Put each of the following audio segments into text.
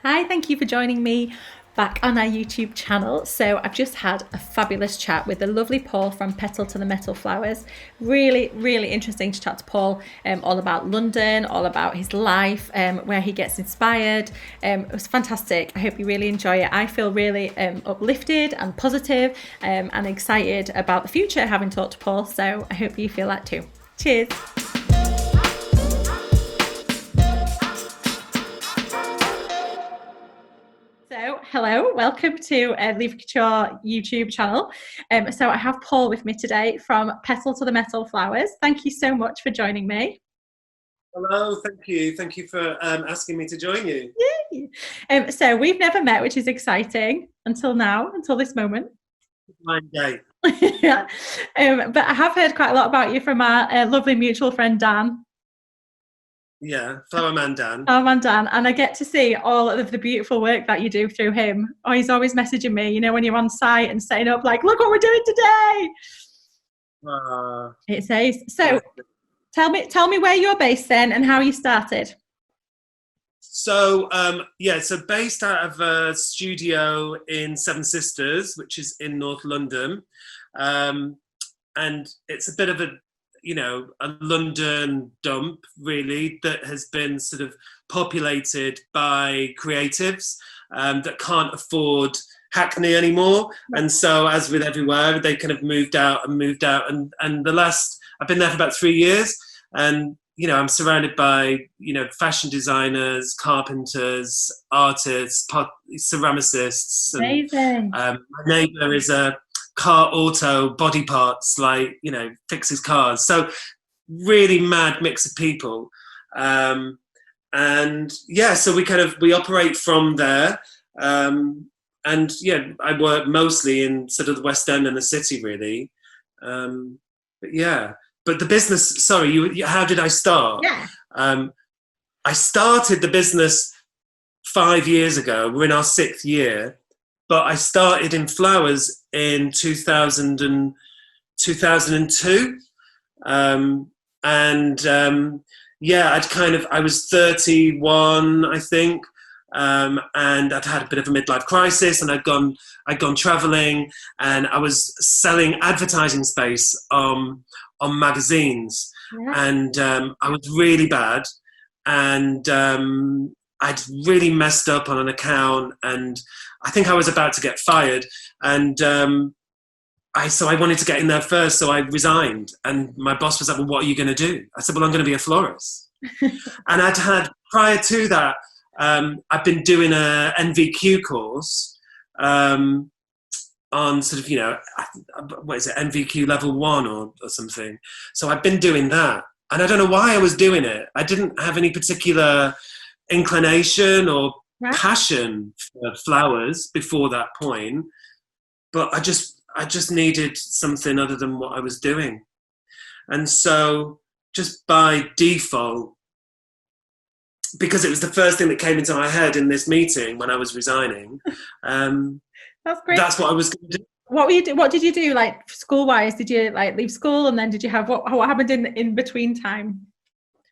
Hi, thank you for joining me back on our YouTube channel. So I've just had a fabulous chat with the lovely Paul from Petal to the Metal Flowers. Really, really interesting to chat to Paul all about London, all about his life, where he gets inspired. It was fantastic. I hope you really enjoy it. I feel really uplifted and positive, and excited about the future having talked to Paul. So I hope you feel that too. Cheers. So, hello, welcome to Leafy Couture YouTube channel. So, I have Paul with me today from Petal to the Metal Flowers. Thank you so much for joining me. Hello, thank you. Thank you for asking me to join you. Yay! So, we've never met, which is exciting until now, until this moment. Fine day. Yeah. But I have heard quite a lot about you from our lovely mutual friend Dan. Yeah, Flower Man Dan. Oh man, Dan, and I get to see all of the beautiful work that you do through him. Oh, he's always messaging me, you know, when you're on site and setting up, like, look what we're doing today. It says. So, tell me where you're based then, and how you started. So, so based out of a studio in Seven Sisters, which is in North London. And it's a bit of a London dump, really, that has been sort of populated by creatives that can't afford Hackney anymore. And so, as with everywhere, they kind of moved out. And I've been there for about 3 years. And, I'm surrounded by, fashion designers, carpenters, artists, ceramicists. Amazing. And, my neighbour is a car auto body parts, fixes cars. So really mad mix of people. So we operate from there. I work mostly in sort of the West End and the city, really. But the business, sorry, how did I start? Yeah. I started the business 5 years ago. We're in our 6th year. But I started in flowers in 2002. I was 31, I think. And I'd had a bit of a midlife crisis, and I'd gone traveling, and I was selling advertising space on magazines. Yeah. And I was really bad, and I'd really messed up on an account, and I think I was about to get fired. And I wanted to get in there first, so I resigned. And my boss was like, well, what are you going to do? I said, well, I'm going to be a florist. And prior to that, I've been doing a NVQ course on sort of, what is it, NVQ level 1 or something. So I've been doing that. And I don't know why I was doing it. I didn't have any particular inclination or passion for flowers before that point, but I just needed something other than what I was doing. And so just by default, because it was the first thing that came into my head in this meeting when I was resigning, that's great. That's what I was going to do. What did you do, like, school-wise? Did you leave school, and then did you have what happened in between time?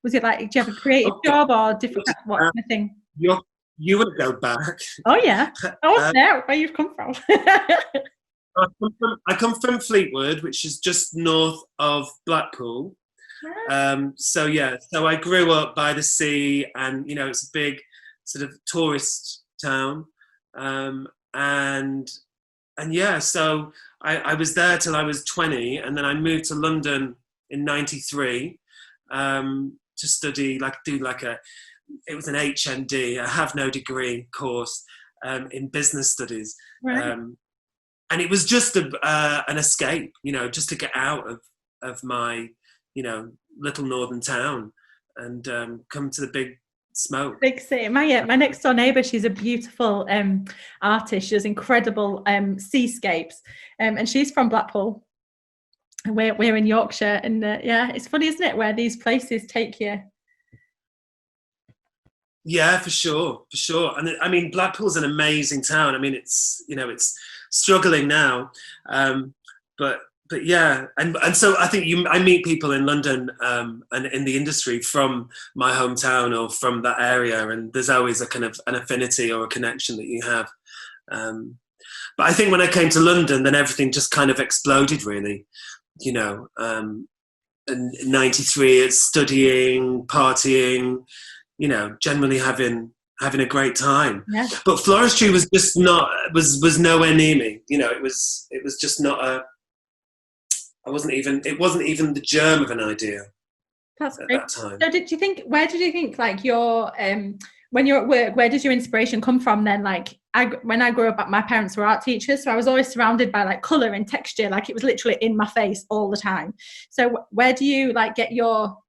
Was it like, do you have a creative job or different what kind of thing? You would go back. Oh yeah. Oh no, where you've come from? I come from Fleetwood, which is just north of Blackpool. So I grew up by the sea, and it's a big sort of tourist town. So I was there till I was 20, and then I moved to London in '93 to study, it was an HND, a have no degree course in business studies. Right. And it was just an escape, just to get out of my, little northern town and come to the big smoke. Big city. My next door neighbour, she's a beautiful artist. She does incredible seascapes, and she's from Blackpool. We're in Yorkshire, and it's funny, isn't it, where these places take you? Yeah, for sure. And I mean, Blackpool's an amazing town. I mean, it's struggling now, but but yeah, and so I think I meet people in London and in the industry from my hometown or from that area, and there's always a kind of an affinity or a connection that you have. Um, but I think when I came to London, then everything just kind of exploded, really. You know, in '93, it's studying, partying, you know, generally having a great time. Yeah. But floristry was just not was nowhere near me. You know, it was just not a. I wasn't even. It wasn't even the germ of an idea That's at great. that time. So did you think, where did you think like your, when you're at work, where does your inspiration come from then? Like when I grew up, my parents were art teachers, so I was always surrounded by like colour and texture, like it was literally in my face all the time. So where do you like get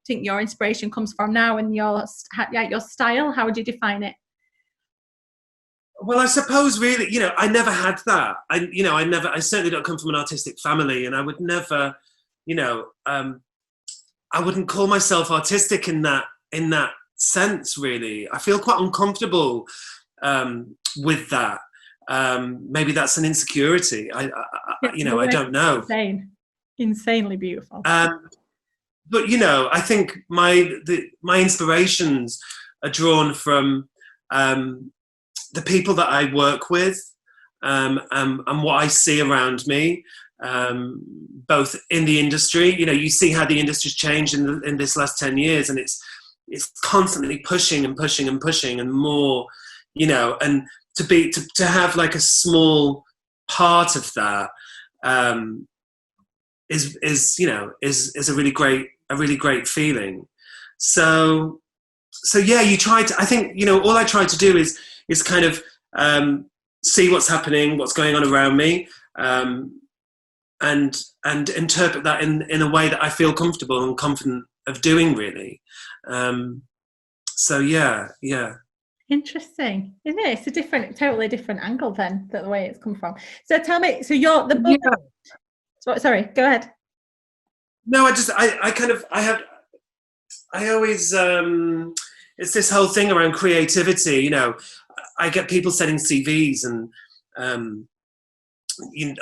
think your inspiration comes from now, and your style? How would you define it? Well, I suppose really, you know, I never had that. I certainly don't come from an artistic family, and I would never, you know, I wouldn't call myself artistic in that sense. Really, I feel quite uncomfortable with that. Maybe that's an insecurity. You know, I don't know. Insanely beautiful. But you know, I think my inspirations are drawn from the people that I work with and what I see around me, both in the industry. You know, you see how the industry's changed in this last 10 years, and it's constantly pushing and pushing and pushing and more, you know, and to have like a small part of that is you know is a really great feeling. So yeah, you try to. I think, you know, all I try to do is kind of see what's happening, what's going on around me, and interpret that in a way that I feel comfortable and confident of doing, really. So yeah. Interesting, isn't it? It's a totally different angle then, the way it's come from. So tell me, so you're the book. Yeah. Sorry, go ahead. No, I always it's this whole thing around creativity. You know, I get people sending CVs and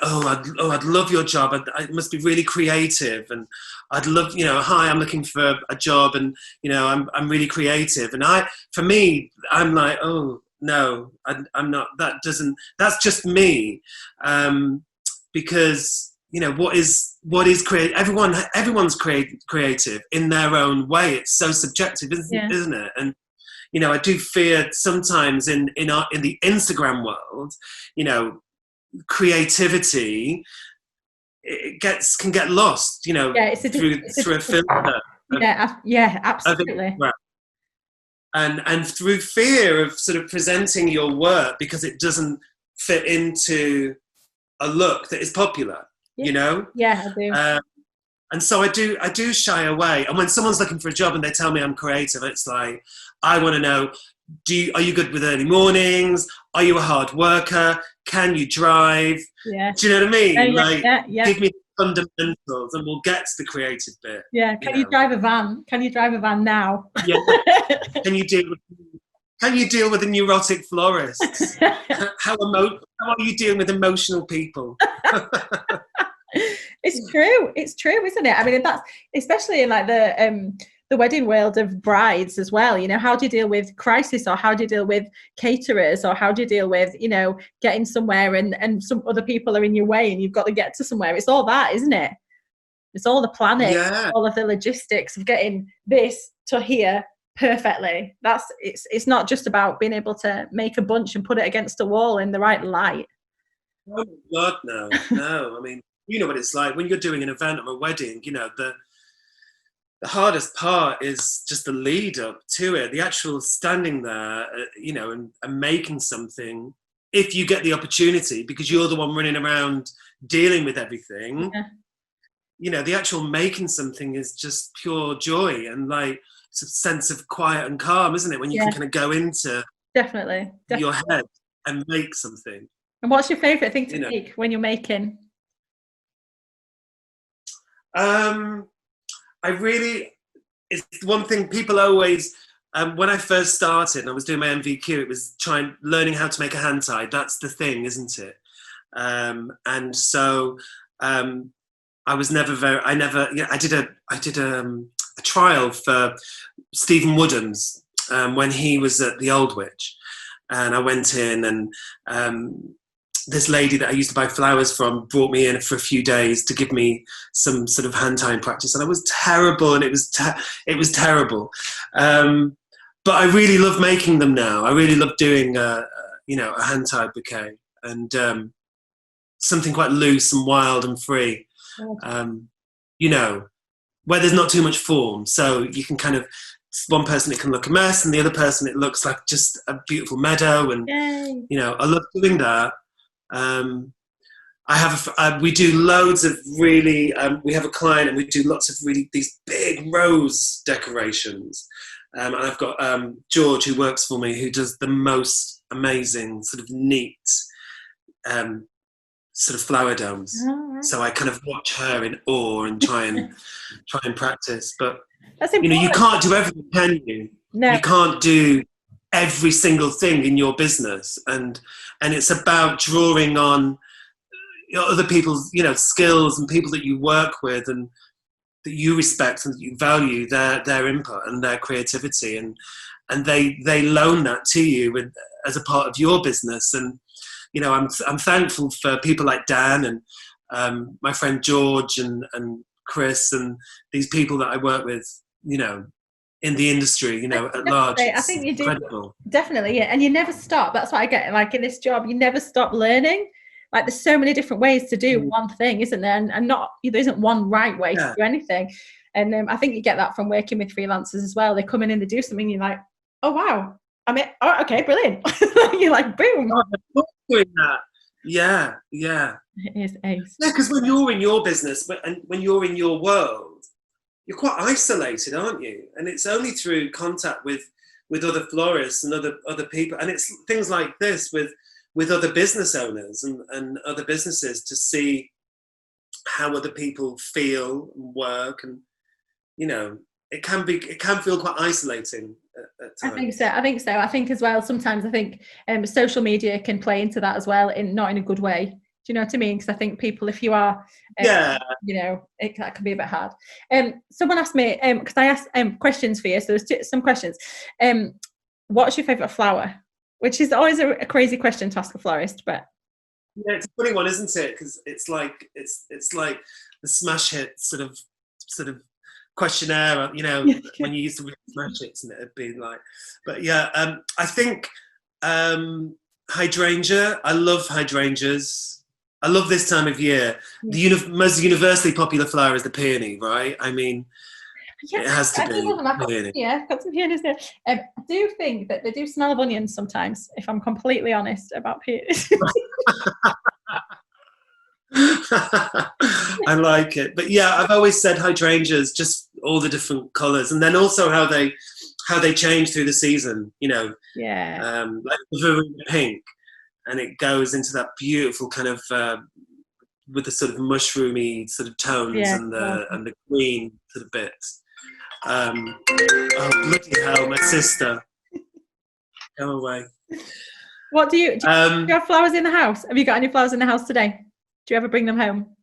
I'd love your job. It must be really creative, and I'd love, you know, hi, I'm looking for a job, and you know, I'm really creative. And for me, I'm like, oh no, I'm not. That's just me, because you know what is creative. Everyone's creative in their own way. It's so subjective, isn't it? And you know, I do fear sometimes in the Instagram world, you know, creativity can get lost, you know, through a filter. Yeah, absolutely. And through fear of sort of presenting your work because it doesn't fit into a look that is popular, you know? Yeah, I do. And so I do shy away. And when someone's looking for a job and they tell me I'm creative, it's like, I want to know, are you good with early mornings? Are you a hard worker? Can you drive? Yeah. Do you know what I mean? Yeah. Give me the fundamentals and we'll get to the creative bit. Yeah. Can you drive a van? Can you drive a van now? Yeah. Can you deal with a neurotic florist? How are you dealing with emotional people? It's true, isn't it? I mean, that's especially in like the wedding world of brides as well. You know, how do you deal with crisis, or how do you deal with caterers, or how do you deal with, you know, getting somewhere and some other people are in your way and you've got to get to somewhere. It's all that, isn't it? It's all the planning, all of the logistics of getting this to here perfectly. It's not just about being able to make a bunch and put it against a wall in the right light. Oh God, no. I mean, you know what it's like when you're doing an event or a wedding. You know, the hardest part is just the lead up to it, the actual standing there, you know, and making something. If you get the opportunity, because you're the one running around dealing with everything, you know, the actual making something is just pure joy and like it's a sense of quiet and calm, isn't it? When you can kind of go into definitely your head and make something. And what's your favourite thing to make when you're making? It's one thing people always, when I first started and I was doing my MVQ, it was learning how to make a hand tie. That's the thing, isn't it? And so I was never very. I never. Yeah, I did a trial for Stephen Woodham's when he was at the Old Witch, and I went in, and this lady that I used to buy flowers from brought me in for a few days to give me some sort of hand tying practice, and I was terrible, and it was terrible. But I really love making them now. I really love doing a hand tied bouquet, and something quite loose and wild and free. You know, where there's not too much form, so you can kind of, one person it can look a mess, and the other person it looks like just a beautiful meadow, and Yay. I love doing that. We do loads of really. We have a client, and we do lots of really these big rose decorations. And I've got George, who works for me, who does the most amazing sort of neat sort of flower domes. Right. So I kind of watch her in awe and try and practice. But That's important. you can't do everything, can you? No. You can't do every single thing in your business, and it's about drawing on other people's skills and people that you work with and that you respect and that you value their input and their creativity, and they loan that to you as a part of your business. And I'm thankful for people like Dan and my friend George and Chris and these people that I work with, in the industry, at large. I think you do. Incredible. Definitely, yeah. And you never stop. That's what I get. Like in this job, you never stop learning. Like there's so many different ways to do one thing, isn't there? And not there isn't one right way to do anything. And I think you get that from working with freelancers as well. They come in and they do something, you're like, oh wow. I mean, oh, okay, brilliant. You're like, boom. Oh, doing that. Yeah. It is ace. Yeah, because when you're in your business and when you're in your world, you're quite isolated, aren't you? And it's only through contact with other florists and other people, and it's things like this with other business owners and other businesses to see how other people feel and work, and it can feel quite isolating at times. I think so. I think as well, sometimes I think social media can play into that as well, not in a good way. Do you know what I mean? Because I think people, if you are, that can be a bit hard. Someone asked me, because I asked questions for you, so there's some questions. What's your favourite flower? Which is always a crazy question to ask a florist, but yeah, it's a funny one, isn't it? Because it's like the smash hit sort of questionnaire, when you used to read smash hits, and it'd be like, but yeah, I think hydrangea. I love hydrangeas. I love this time of year. The most universally popular flower is the peony, right? I mean, it has to be. I've got some peonies there. I do think that they do smell of onions sometimes, if I'm completely honest about peonies. I like it, but yeah, I've always said hydrangeas, just all the different colours, and then also how they change through the season. Yeah. Like the pink, and it goes into that beautiful kind of with the sort of mushroomy sort of tones and the green sort of bits. Oh bloody hell, my sister! Go away. What do you have flowers in the house? Have you got any flowers in the house today? Do you ever bring them home?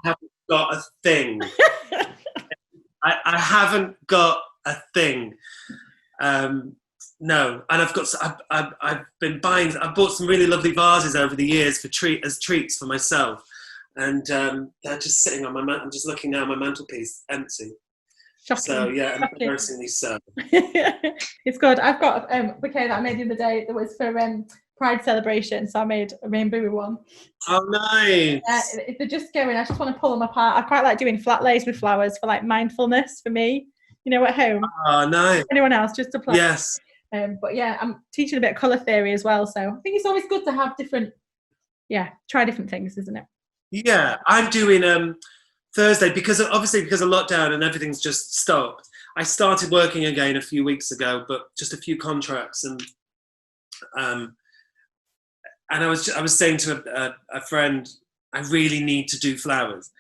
I haven't got a thing. I haven't got a thing. No, and I've been buying. I've bought some really lovely vases over the years as treats for myself, and they're just sitting on my. I'm just looking now. My mantelpiece empty. Shocking. So yeah, embarrassingly so. It's good. I've got a bouquet that I made the other day that was for Pride celebration, so I made a rainbow one. Oh, nice. They're just going. I just want to pull them apart. I quite like doing flat lays with flowers for like mindfulness for me. At home. Oh, nice. Anyone else just to play? Yes. But yeah, I'm teaching a bit of colour theory as well, so I think it's always good to have try different things, isn't it? Yeah, I'm doing Thursday because of lockdown and everything's just stopped. I started working again a few weeks ago, but just a few contracts, and I was saying to a friend, I really need to do flowers,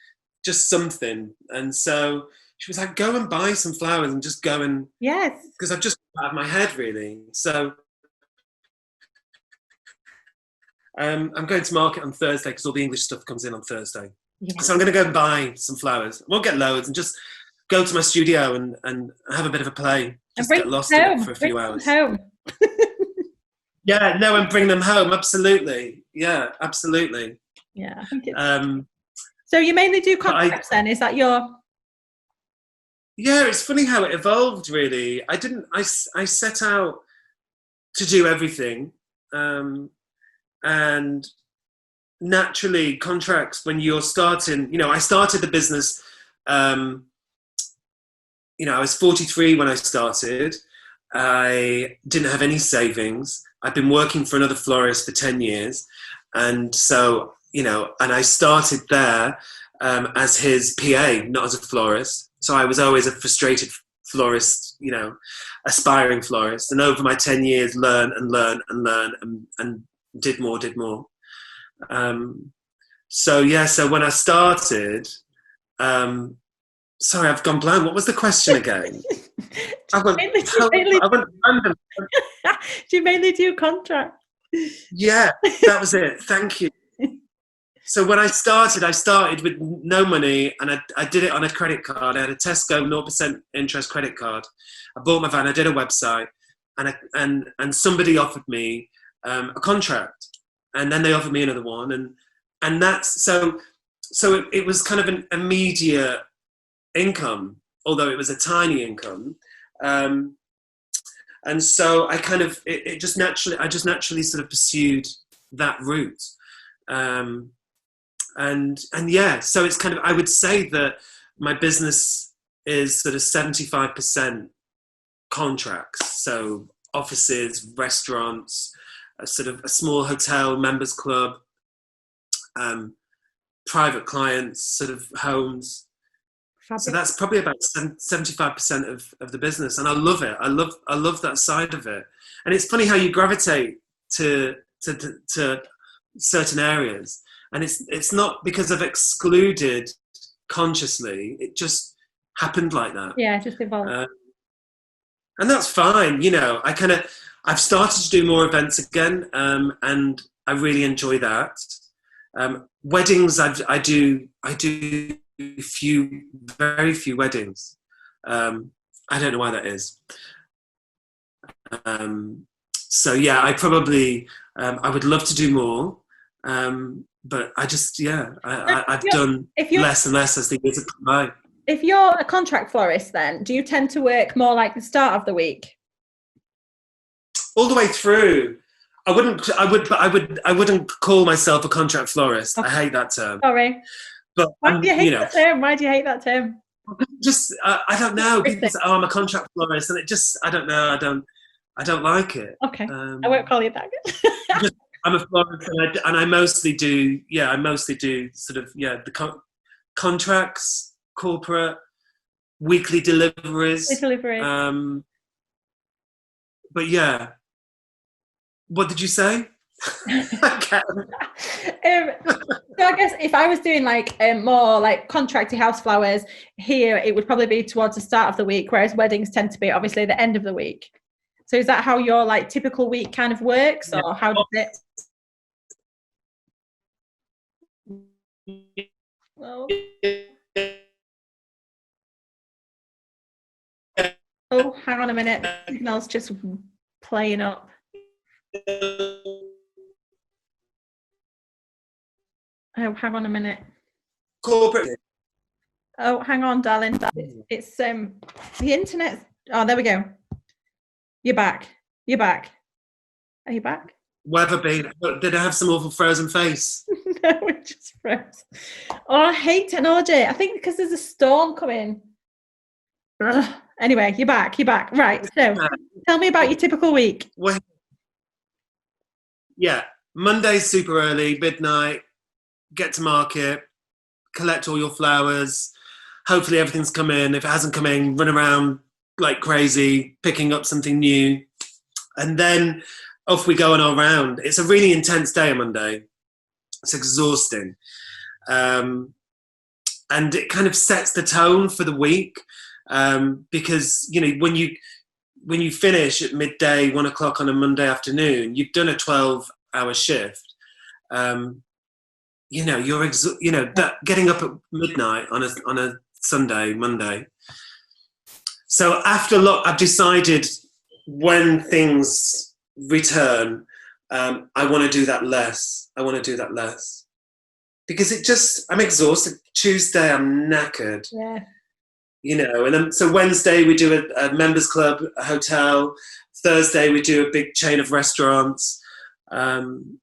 just something. And so she was like, go and buy some flowers and just go and... Yes. Because I've just got out of my head, really. So I'm going to market on Thursday because all the English stuff comes in on Thursday. Yeah. So I'm going to go and buy some flowers. I won't get loads, and just go to my studio and have a bit of a play. And Just bring get them lost in it for home. a Bring few them hours. home. Yeah, no, and bring them home. Absolutely. Yeah, absolutely. Yeah, I think it's. Um, So you mainly do contracts then? Is that your? yeah, it's funny how it evolved. Really, I didn't. I set out to do everything, and naturally, contracts when you're starting. I started the business. Um, I was 43 when I started. I didn't have any savings. I've been working for another florist for 10 years. And so, and I started there as his PA, not as a florist. So I was always a frustrated florist, aspiring florist. And over my 10 years, learn and did more. So when I started, sorry, I've gone blank. What was the question again? I went random. Do you mainly do contract? Yeah, that was it. Thank you. So when I started with no money, and I did it on a credit card. I had a Tesco 0% interest credit card. I bought my van. I did a website, and somebody offered me a contract, and then they offered me another one, and that's so. So it was kind of an immediate income, although it was a tiny income. And so I kind of, I just naturally sort of pursued that route. And yeah, so it's kind of, I would say that my business is sort of 75% contracts. So offices, restaurants, a sort of a small hotel, members club, private clients, sort of homes. Fabulous. So that's probably about 75% of the business, and I love it. I love that side of it. And it's funny how you gravitate to certain areas, and it's not because I've excluded consciously. It just happened like that. Yeah, it just evolved. And that's fine. I've started to do more events again, and I really enjoy that. Weddings, I do very few weddings. I don't know why that is. So yeah, I probably I would love to do more, but I've done less and less as the years have come by. If you're a contract florist, then do you tend to work more like the start of the week? All the way through. I wouldn't call myself a contract florist. Okay. I hate that term. Sorry. But why do you hate that term? Why do you hate that term? Just I don't know. People say, "Oh, I'm a contract florist," and it just I don't know. I don't like it. Okay, I won't call you that. I'm a florist, and I mostly do. Yeah, I mostly do sort of the contracts, corporate, weekly deliveries. But yeah, what did you say? So I guess if I was doing like more like contracty house flowers here, it would probably be towards the start of the week, whereas weddings tend to be obviously the end of the week. So is that how your like typical week kind of works, or how does it? Well, oh, hang on a minute. The signal's just playing up. Oh, hang on a minute. Corporate. Oh, hang on, darling. It's the internet. Oh, there we go. You're back. Are you back? Weather been? Did I have some awful frozen face? No, it just froze. Oh, I hate technology. I think because there's a storm coming. Ugh. Anyway, you're back. Right. So tell me about your typical week. Well, yeah. Monday's super early, midnight. Get to market, collect all your flowers. Hopefully everything's come in. If it hasn't come in, run around like crazy, picking up something new. And then off we go on our round. It's a really intense day on Monday. It's exhausting. And it kind of sets the tone for the week. Because, when you finish at midday, 1 o'clock on a Monday afternoon, you've done a 12-hour shift. that getting up at midnight on a Sunday, Monday. So after I've decided when things return, I want to do that less. Because I'm exhausted. Tuesday, I'm knackered. Yeah. And then, so Wednesday we do a members club, a hotel. Thursday we do a big chain of restaurants. And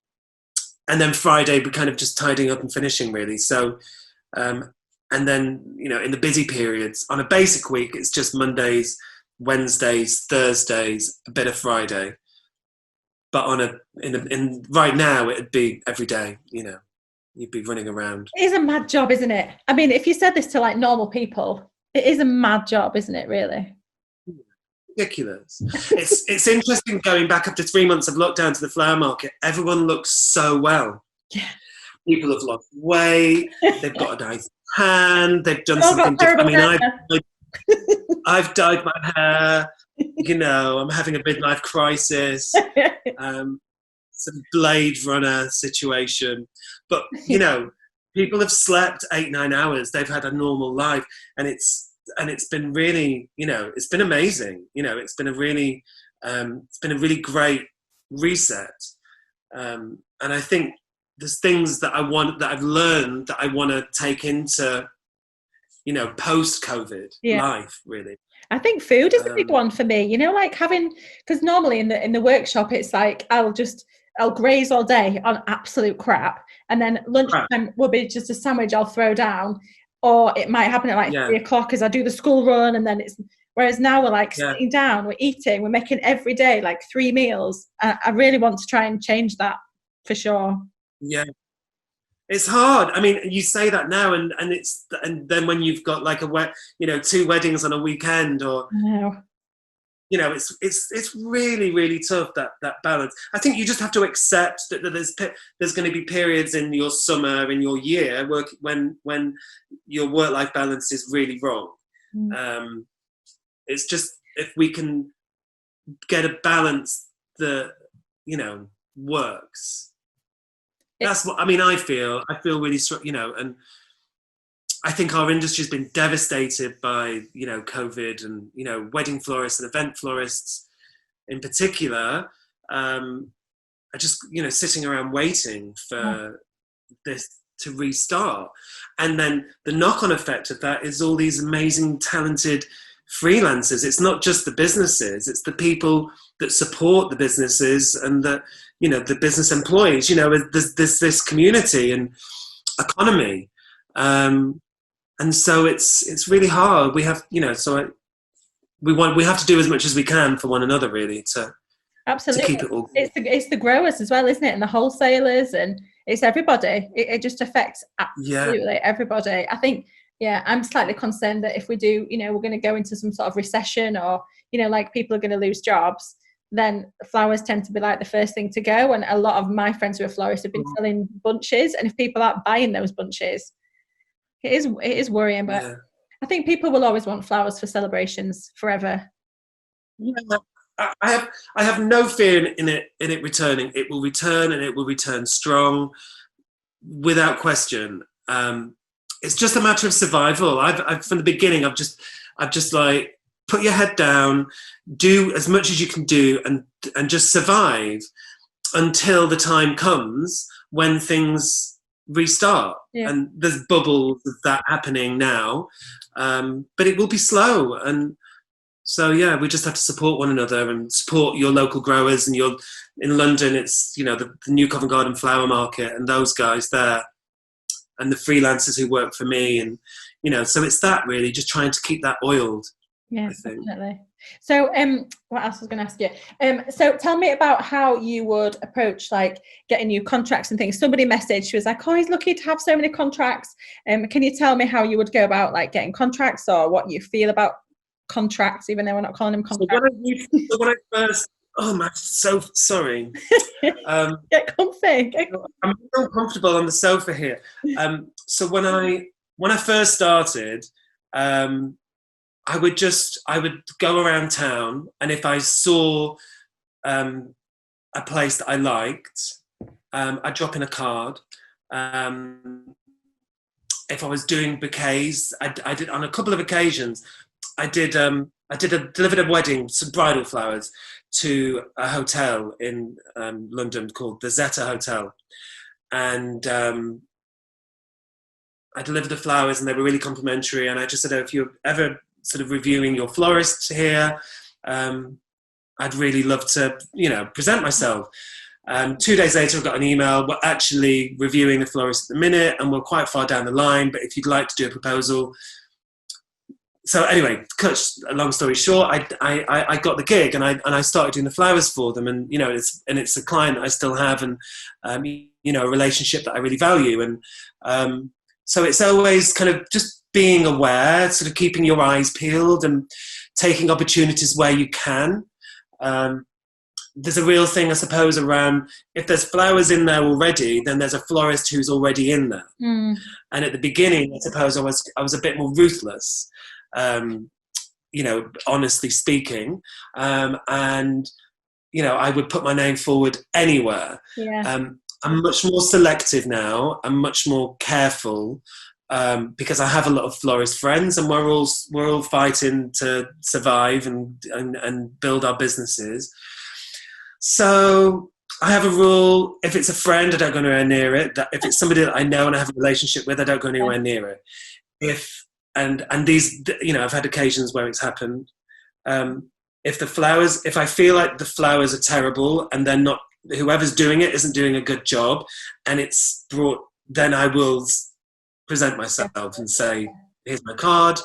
then Friday we're kind of just tidying up and finishing, really. So, and then, in the busy periods, on a basic week, it's just Mondays, Wednesdays, Thursdays, a bit of Friday. But right now, it'd be every day, you'd be running around. It is a mad job, isn't it? I mean, if you said this to like normal people, it is a mad job, isn't it, really? Ridiculous. It's interesting going back after 3 months of lockdown to the flower market. Everyone looks so well. Yeah. People have lost weight. They've got a nice tan. They've done something different. I mean, I've dyed my hair. I'm having a midlife crisis. Some Blade Runner situation. But, people have slept 8-9 hours. They've had a normal life. And it's been really, it's been amazing. It's been a really great reset. And I think there's things that I've learned that I want to take into, post-COVID life, really. I think food is a big one for me, because normally in the workshop, it's like, I'll graze all day on absolute crap. And then lunchtime will be just a sandwich I'll throw down. Or it might happen at 3 o'clock as I do the school run. And then whereas now we're sitting down, we're eating, we're making every day 3 meals. I really want to try and change that for sure. Yeah. It's hard. I mean, you say that now, and then when you've got 2 weddings on a weekend, or it's really, really tough, that balance. I think you just have to accept that there's going to be periods in your summer, in your year, when your work-life balance is really wrong. It's just, if we can get a balance that works. That's what I feel really strong, and I think our industry's been devastated by, COVID, and, wedding florists and event florists in particular, are just, sitting around waiting for this to restart. And then the knock-on effect of that is all these amazing, talented freelancers. It's not just the businesses, it's the people that support the businesses and the business employees. There's this community and economy. And so it's really hard. We have, we have to do as much as we can for one another, really, to absolutely keep it all. It's the growers as well, isn't it? And the wholesalers, and it's everybody. It just affects absolutely everybody. I think, I'm slightly concerned that if we do, we're going to go into some sort of recession, or, people are going to lose jobs, then flowers tend to be the first thing to go. And a lot of my friends who are florists have been selling bunches. And if people aren't buying those bunches, it is worrying. But I think people will always want flowers for celebrations forever. Yeah, I have no fear in it returning. It will return, and it will return strong, without question. It's just a matter of survival. I've from the beginning, I've just put your head down, do as much as you can do, and just survive until the time comes when things restart. And there's bubbles of that happening now, but it will be slow. And so we just have to support one another and support your local growers. And in London, it's the New Covent Garden Flower Market and those guys there, and the freelancers who work for me, and so it's that, really, just trying to keep that oiled. Yeah, definitely. So what else was I going to ask you? So tell me about how you would approach getting new contracts and things. Somebody messaged, she was like, oh, he's lucky to have so many contracts. Can you tell me how you would go about getting contracts, or what you feel about contracts, even though we're not calling them contracts? So when I first, I'm so sorry. Get comfy. I'm so comfortable on the sofa here. So when I first started, I would go around town, and if I saw a place that I liked, I'd drop in a card, If I was doing bouquets, I did on a couple of occasions. Delivered a wedding, some bridal flowers, to a hotel in London called the Zeta Hotel, and I delivered the flowers, and they were really complimentary. And I just said, oh, if you're ever sort of reviewing your florist here, I'd really love to, present myself. 2 days later, I got an email. We're actually reviewing the florist at the minute, and we're quite far down the line. But if you'd like to do a proposal, so anyway, cut a long story short, I got the gig, and I started doing the flowers for them, and it's a client that I still have, and a relationship that I really value, and so it's always kind of just being aware, sort of keeping your eyes peeled, and taking opportunities where you can. There's a real thing, I suppose, around if there's flowers in there already, then there's a florist who's already in there. And at the beginning, I suppose I was a bit more ruthless, honestly speaking, and I would put my name forward anywhere. Yeah. I'm much more selective now. I'm much more careful. Because I have a lot of florist friends, and we're all fighting to survive and build our businesses. So I have a rule: if it's a friend, I don't go anywhere near it. If it's somebody that I know and I have a relationship with, I don't go anywhere near it. And these, I've had occasions where it's happened. If I feel like the flowers are terrible and they're not, whoever's doing it isn't doing a good job, and then I will present myself and say, here's my card,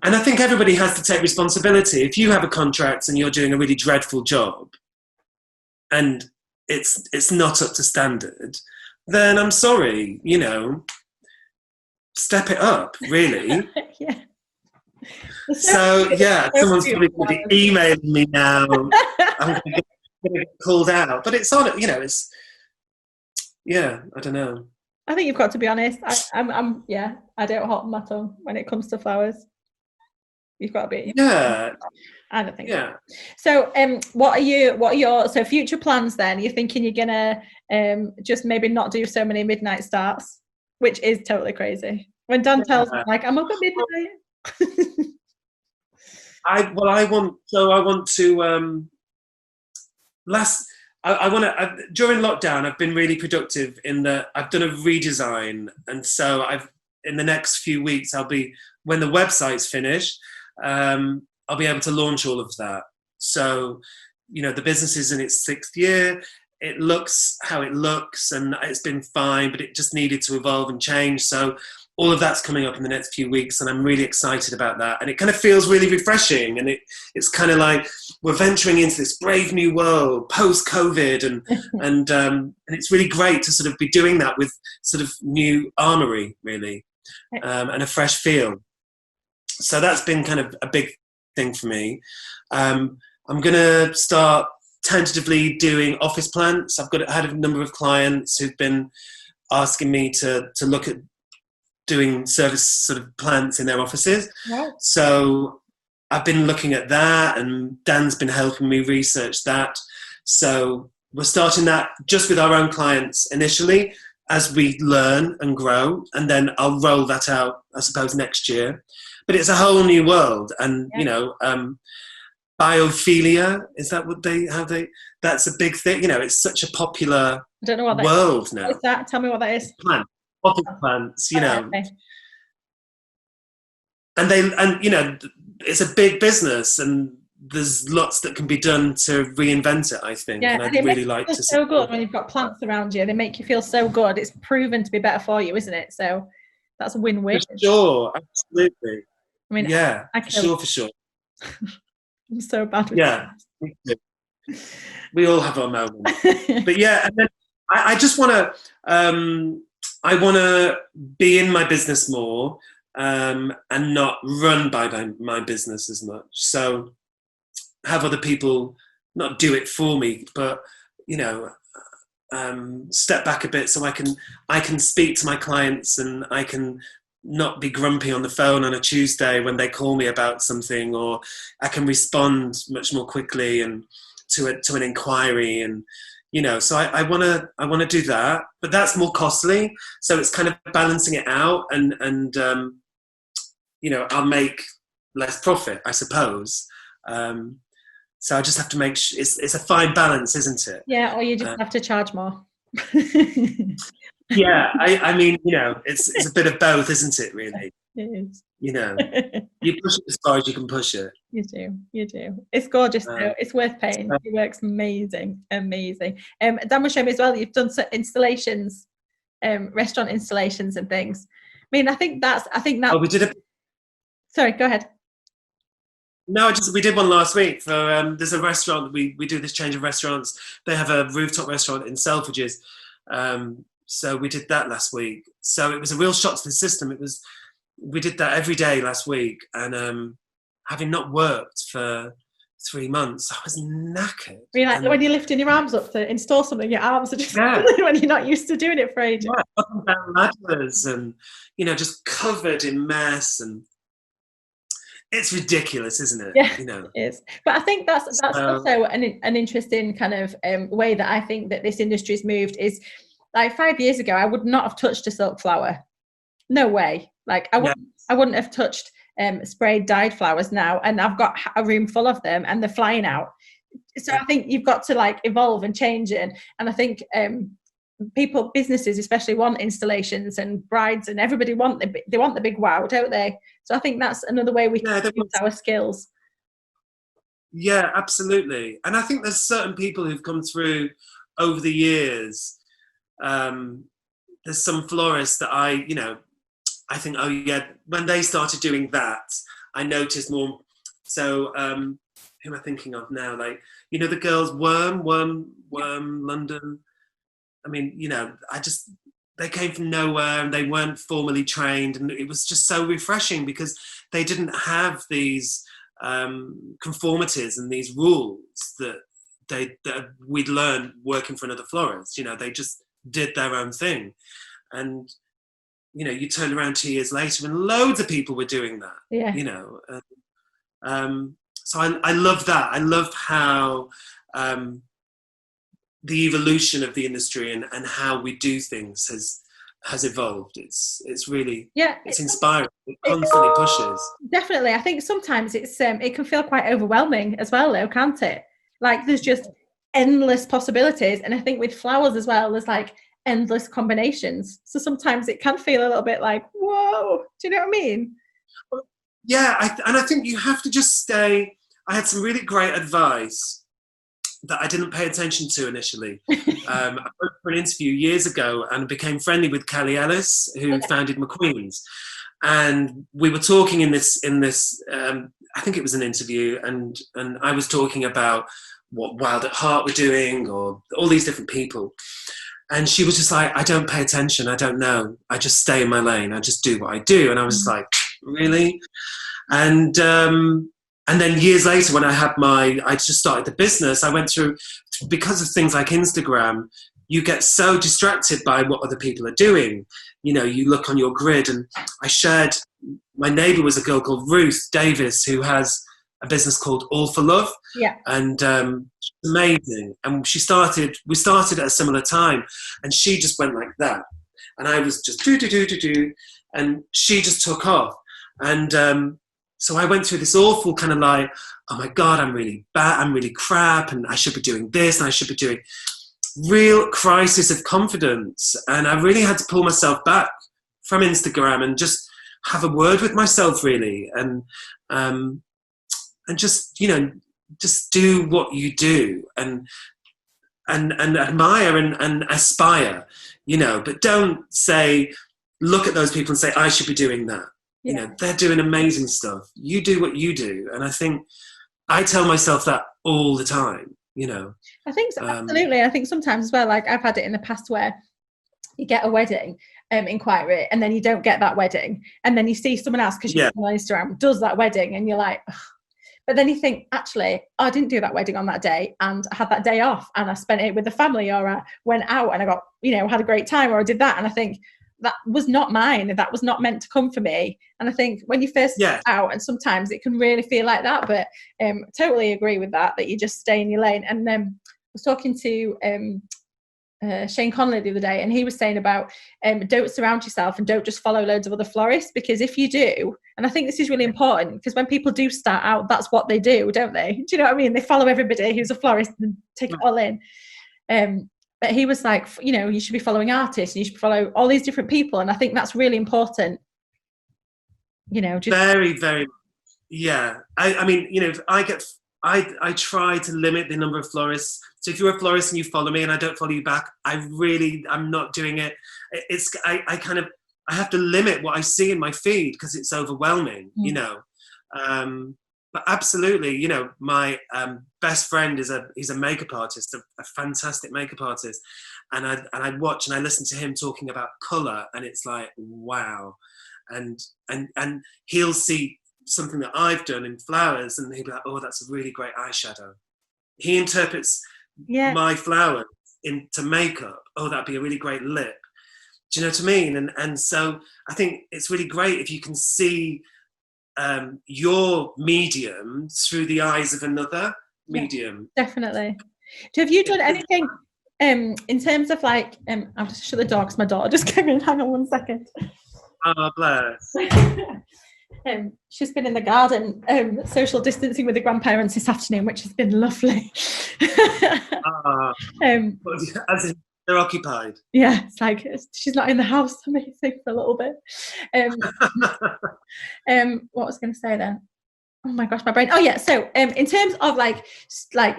and I think everybody has to take responsibility. If you have a contract and you're doing a really dreadful job and it's not up to standard, then I'm sorry, step it up, really. Yeah. So someone's probably going to be emailing me now. I'm going to get called out, but it's on it, I don't know. I think you've got to be honest. I don't hold my tongue when it comes to flowers. You've got to be. Yeah. I don't think. Yeah. So, what are your future plans then? You're thinking you're gonna just maybe not do so many midnight starts, which is totally crazy. When Dan tells me like I'm up at midnight. I want to during lockdown I've been really productive in that I've done a redesign, and so in the next few weeks when the website's finished, I'll be able to launch all of that. So the business is in its 6th year. It looks how it looks, and it's been fine, but it just needed to evolve and change. So all of that's coming up in the next few weeks, and I'm really excited about that. And it kind of feels really refreshing, and it's kind of like we're venturing into this brave new world post-COVID, and it's really great to sort of be doing that with sort of new armory, really, and a fresh feel. So that's been kind of a big thing for me. I'm going to start tentatively doing office plants. I've had a number of clients who've been asking me to look at doing service sort of plants in their offices. Right. So I've been looking at that, and Dan's been helping me research that. So we're starting that just with our own clients initially as we learn and grow, and then I'll roll that out, I suppose, next year. But it's a whole new world, and biophilia, is that what that's a big thing. It's such a popular world now. What is that? Tell me what that is. Office plants, okay. And it's a big business, and there's lots that can be done to reinvent it, I think. Yeah, and I'd really like to. So good when you've got plants around you. They make you feel so good. It's proven to be better for you, isn't it? So that's a win-win. For sure, absolutely. I mean, yeah, for sure. I'm so bad with that. We all have our moments. But yeah, and then I just want to. I want to be in my business more, and not run by my business as much. So have other people not do it for me, but step back a bit so I can speak to my clients, and I can not be grumpy on the phone on a Tuesday when they call me about something, or I can respond much more quickly and to an inquiry, and So I want to do that, but that's more costly. So it's kind of balancing it out, and I'll make less profit, I suppose. So I just have to make it's a fine balance, isn't it? Yeah, or you just have to charge more. Yeah, I mean, it's a bit of both, isn't it? Really, It is. You push it as far as you can push it. You do. It's gorgeous though. It's worth paying. It works amazing. Dan was showing me as well that you've done installations, restaurant installations and things. I mean, I think that. Oh, we did Sorry, go ahead. No, we did one last week for there's a restaurant, we do this change of restaurants. They have a rooftop restaurant in Selfridges. So we did that last week. So it was a real shock to the system. We did that every day last week, and having not worked for 3 months, I was knackered. Like when you're lifting your arms up to install something, your arms are just when you're not used to doing it for ages. Yeah, up and down ladders, and just covered in mess, and it's ridiculous, isn't it? Yeah, it is. But I think that's also an interesting kind of way that I think that this industry's moved. Is like 5 years ago, I would not have touched a silk flower. No way. Like I wouldn't have touched sprayed dyed flowers now, and I've got a room full of them, and they're flying out. So I think you've got to like evolve and change it. And I think businesses especially want installations, and brides and everybody want the big wow, don't they? So I think that's another way we can use our skills. Yeah, absolutely. And I think there's certain people who've come through over the years. There's some florists that I think, oh yeah, when they started doing that, I noticed more. So who am I thinking of now? Like, the girls, Worm, London. I mean, they came from nowhere and they weren't formally trained, and it was just so refreshing because they didn't have these conformities and these rules that we'd learned working for another florist. They just did their own thing, and you turned around 2 years later and loads of people were doing that. Yeah. So I love that. I love how the evolution of the industry and how we do things has evolved. It's really it's inspiring. It constantly pushes. Definitely. I think sometimes it can feel quite overwhelming as well though, can't it? Like there's just endless possibilities, and I think with flowers as well, there's like endless combinations. So sometimes it can feel a little bit like, whoa, do you know what I mean? Yeah, I think you have to just stay. I had some really great advice that I didn't pay attention to initially. I went for an interview years ago and became friendly with Kelly Ellis, who founded McQueen's. And we were talking in this I think it was an interview, and I was talking about what Wild at Heart were doing, or all these different people. And she was just like, I don't pay attention. I don't know. I just stay in my lane. I just do what I do. And I was just like, really? And then years later, when I just started the business, I went through, because of things like Instagram, you get so distracted by what other people are doing. You look on your grid, and my neighbor was a girl called Ruth Davis, who has a business called All for Love. Yeah. And she's amazing. And we started at a similar time, and she just went like that. And I was just do. And she just took off. And so I went through this awful kind of like, oh my God, I'm really bad, I'm really crap, and I should be doing this, and I should be doing real crisis of confidence. And I really had to pull myself back from Instagram and just have a word with myself, really. And just, just do what you do and admire and aspire, but don't say, look at those people and say, I should be doing that. Yeah. They're doing amazing stuff. You do what you do. And I think I tell myself that all the time, I think so, absolutely. I think sometimes as well, like I've had it in the past where you get a wedding inquiry and then you don't get that wedding, and then you see someone else because you're on Instagram does that wedding, and you're like, ugh. But then you think, actually, I didn't do that wedding on that day, and I had that day off, and I spent it with the family, or I went out and I got, had a great time, or I did that. And I think that was not mine. That was not meant to come for me. And I think when you first start out, and sometimes it can really feel like that, but totally agree with that you just stay in your lane. And was talking to Shane Connolly the other day, and he was saying about don't surround yourself and don't just follow loads of other florists, because if you do, and I think this is really important, because when people do start out, that's what they do, don't they? Do you know what I mean? They follow everybody who's a florist and take it all in. But he was like, you know, you should be following artists, and you should follow all these different people, and I think that's really important. You know, just very, very, yeah. I mean, you know, I try to limit the number of florists. So if you're a florist and you follow me and I don't follow you back, I'm not doing it. I have to limit what I see in my feed because it's overwhelming, you know. But absolutely, you know, my best friend he's a makeup artist, a fantastic makeup artist, and I watch and I listen to him talking about color, and it's like, wow, and he'll see something that I've done in flowers, and he'll be like, oh, that's a really great eyeshadow. He interprets my flowers into makeup. Oh, that'd be a really great lip. Do you know what I mean? And so I think it's really great if you can see your medium through the eyes of another medium. Definitely. Have you done anything in terms of like, I'll just shut the door because my daughter just came in. Hang on 1 second. Oh, bless. She's been in the garden social distancing with the grandparents this afternoon, which has been lovely. As in, they're occupied. Yeah, it's like she's not in the house. Amazing for a little bit. What was I going to say then? Oh my gosh, my brain. Oh yeah. So in terms of like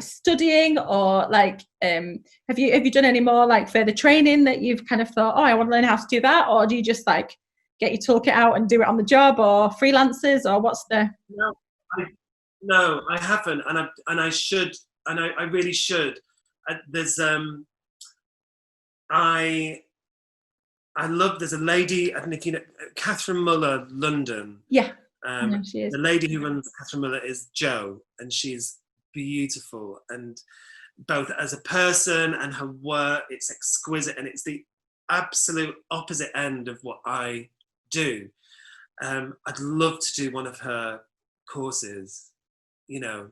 studying or like have you done any more like further training that you've kind of thought, oh, I want to learn how to do that, or do you just like get your toolkit out and do it on the job, or freelancers, or what's the? No, I haven't, and I should, and I really should. There's there's a lady, I don't know if you know, Catherine Muller, London. Yeah, she is. The lady who runs Catherine Muller is Jo, and she's beautiful, and both as a person and her work, it's exquisite, and it's the absolute opposite end of what I do. I'd love to do one of her courses, you know,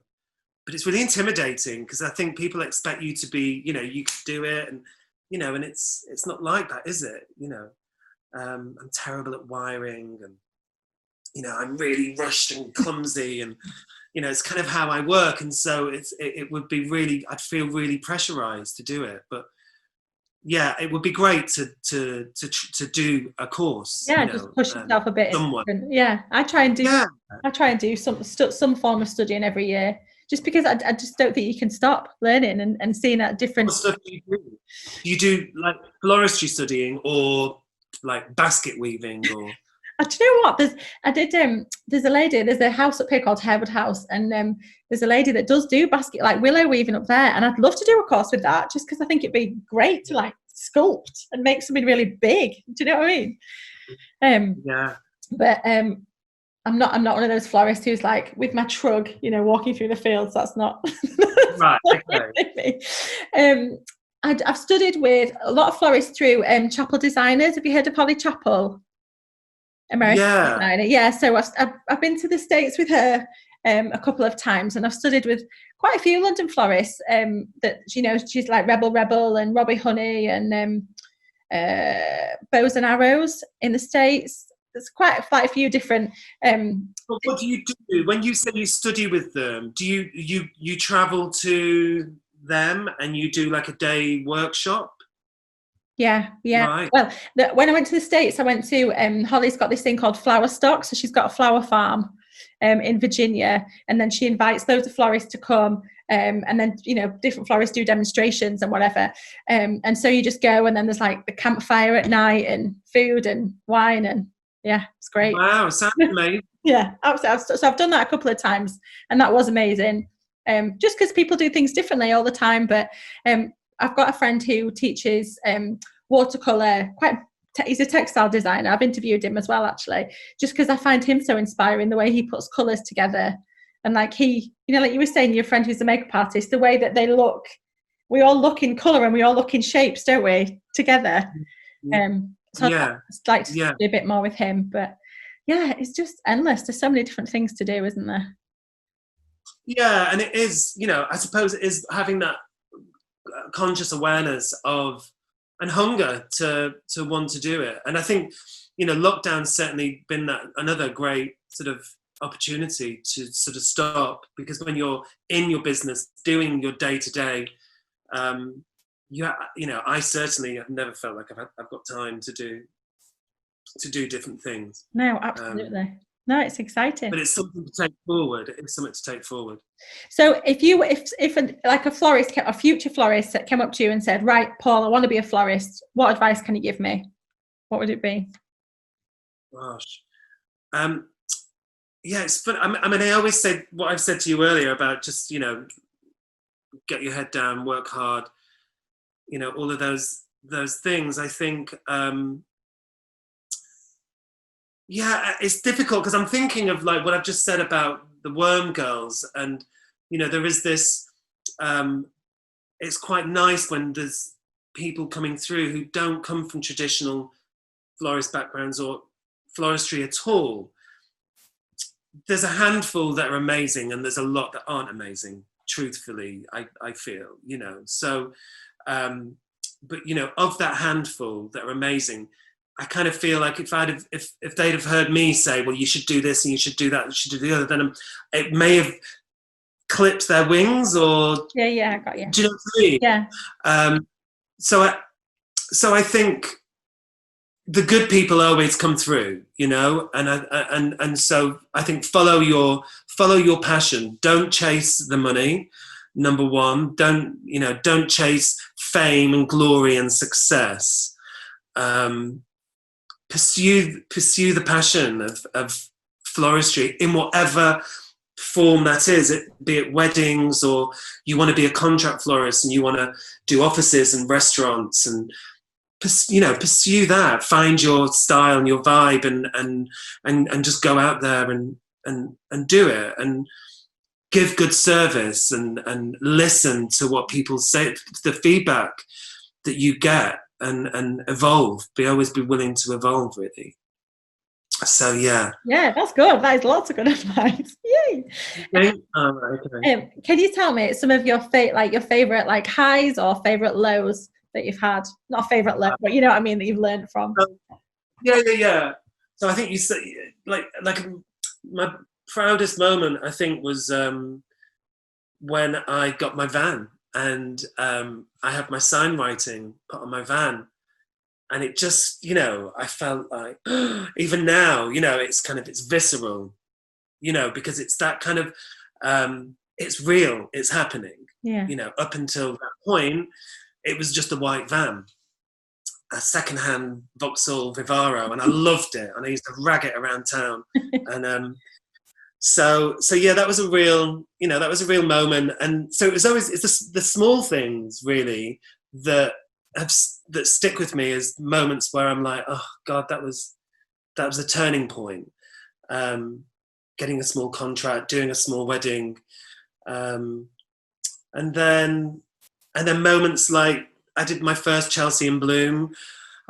but it's really intimidating because I think people expect you to be, you know, you can do it, and you know, and it's not like that, is it? You know, I'm terrible at wiring, and you know, I'm really rushed and clumsy, and you know, it's kind of how I work, and so it would be really, I'd feel really pressurized to do it, but yeah, it would be great to do a course. Yeah, just push yourself a bit. Yeah, I try and do some form of studying every year, just because I just don't think you can stop learning and seeing that different. What stuff do you do? Do you do like floristry studying or like basket weaving or? Do you know what? There's a lady, there's a house up here called Harewood House, and there's a lady that does do basket, like willow weaving up there, and I'd love to do a course with that, just because I think it'd be great to like sculpt and make something really big. Do you know what I mean? Yeah. But I'm not one of those florists who's like with my trug, you know, walking through the fields. That's not right. Okay. I've studied with a lot of florists through Chapel Designers. Have you heard of Holly Chapel? American designer. Yeah, so I've been to the States with her a couple of times, and I've studied with quite a few London florists that, you know, she's like Rebel and Robbie Honey and Bows and Arrows in the States. There's quite a few different what do you do when you say you study with them? Do you travel to them and you do like a day workshop? Yeah. Right. Well, when I went to the States, I went to Holly's got this thing called Flower Stock, so she's got a flower farm in Virginia, and then she invites loads of florists to come, and then, you know, different florists do demonstrations and whatever, and so you just go, and then there's like the campfire at night and food and wine, and yeah, it's great. Wow, sounds amazing. Yeah, absolutely. So I've done that a couple of times, and that was amazing. Just because people do things differently all the time, but I've got a friend who teaches watercolor. He's a textile designer. I've interviewed him as well, actually, just because I find him so inspiring, the way he puts colors together, and like he, you know, like you were saying, your friend who's a makeup artist, the way that they look. We all look in color and we all look in shapes, don't we? Together. So I'd like to do a bit more with him, but yeah, it's just endless. There's so many different things to do, isn't there? Yeah, and it is, you know, I suppose it is having that conscious awareness of and hunger to want to do it. And I think, you know, lockdown's certainly been another great sort of opportunity to sort of stop, because when you're in your business doing your day to day, you know, I certainly have never felt like I've got time to do different things. No, absolutely. No, it's exciting. But it's something to take forward. It's something to take forward. So if like a florist, a future florist that came up to you and said, right, Paul, I want to be a florist, what advice can you give me? What would it be? Gosh. Yeah, it's fun. I mean, I always say what I've said to you earlier about just, you know, get your head down, work hard, you know, all of those things. I think, yeah, it's difficult because I'm thinking of like what I've just said about the worm girls, and you know, there is this. It's quite nice when there's people coming through who don't come from traditional florist backgrounds or floristry at all. There's a handful that are amazing, and there's a lot that aren't amazing. Truthfully, I feel, you know. So, but you know, of that handful that are amazing, I kind of feel like if they'd have heard me say, well, you should do this and you should do that, you should do the other, then it may have clipped their wings, or yeah, I got you. Do you know what I mean? Yeah. So I think the good people always come through, you know, and so I think follow your passion. Don't chase the money. Number one, don't chase fame and glory and success. Pursue the passion of floristry in whatever form that is, be it weddings, or you want to be a contract florist and you want to do offices and restaurants, and pursue that. Find your style and your vibe, and just go out there and do it, and give good service, and listen to what people say, the feedback that you get. And evolve. Always be willing to evolve, really. So yeah. Yeah, that's good. That is lots of good advice. Yay! Okay. Okay. Can you tell me some of your favorite like highs or favorite lows that you've had? Not a favorite low, but you know what I mean, that you've learned from. Yeah. So I think you said like my proudest moment, I think, was when I got my van. And I had my sign writing put on my van, and it just, you know, I felt like even now, you know, it's visceral, you know, because it's that kind of it's real, it's happening. Yeah. You know, up until that point, it was just a white van, a secondhand Vauxhall Vivaro, and I loved it, and I used to rag it around town, and So yeah, that was a real moment. And so it's the small things really that stick with me as moments where I'm like, oh God, that was a turning point. Getting a small contract, doing a small wedding, and then moments like I did my first Chelsea in Bloom.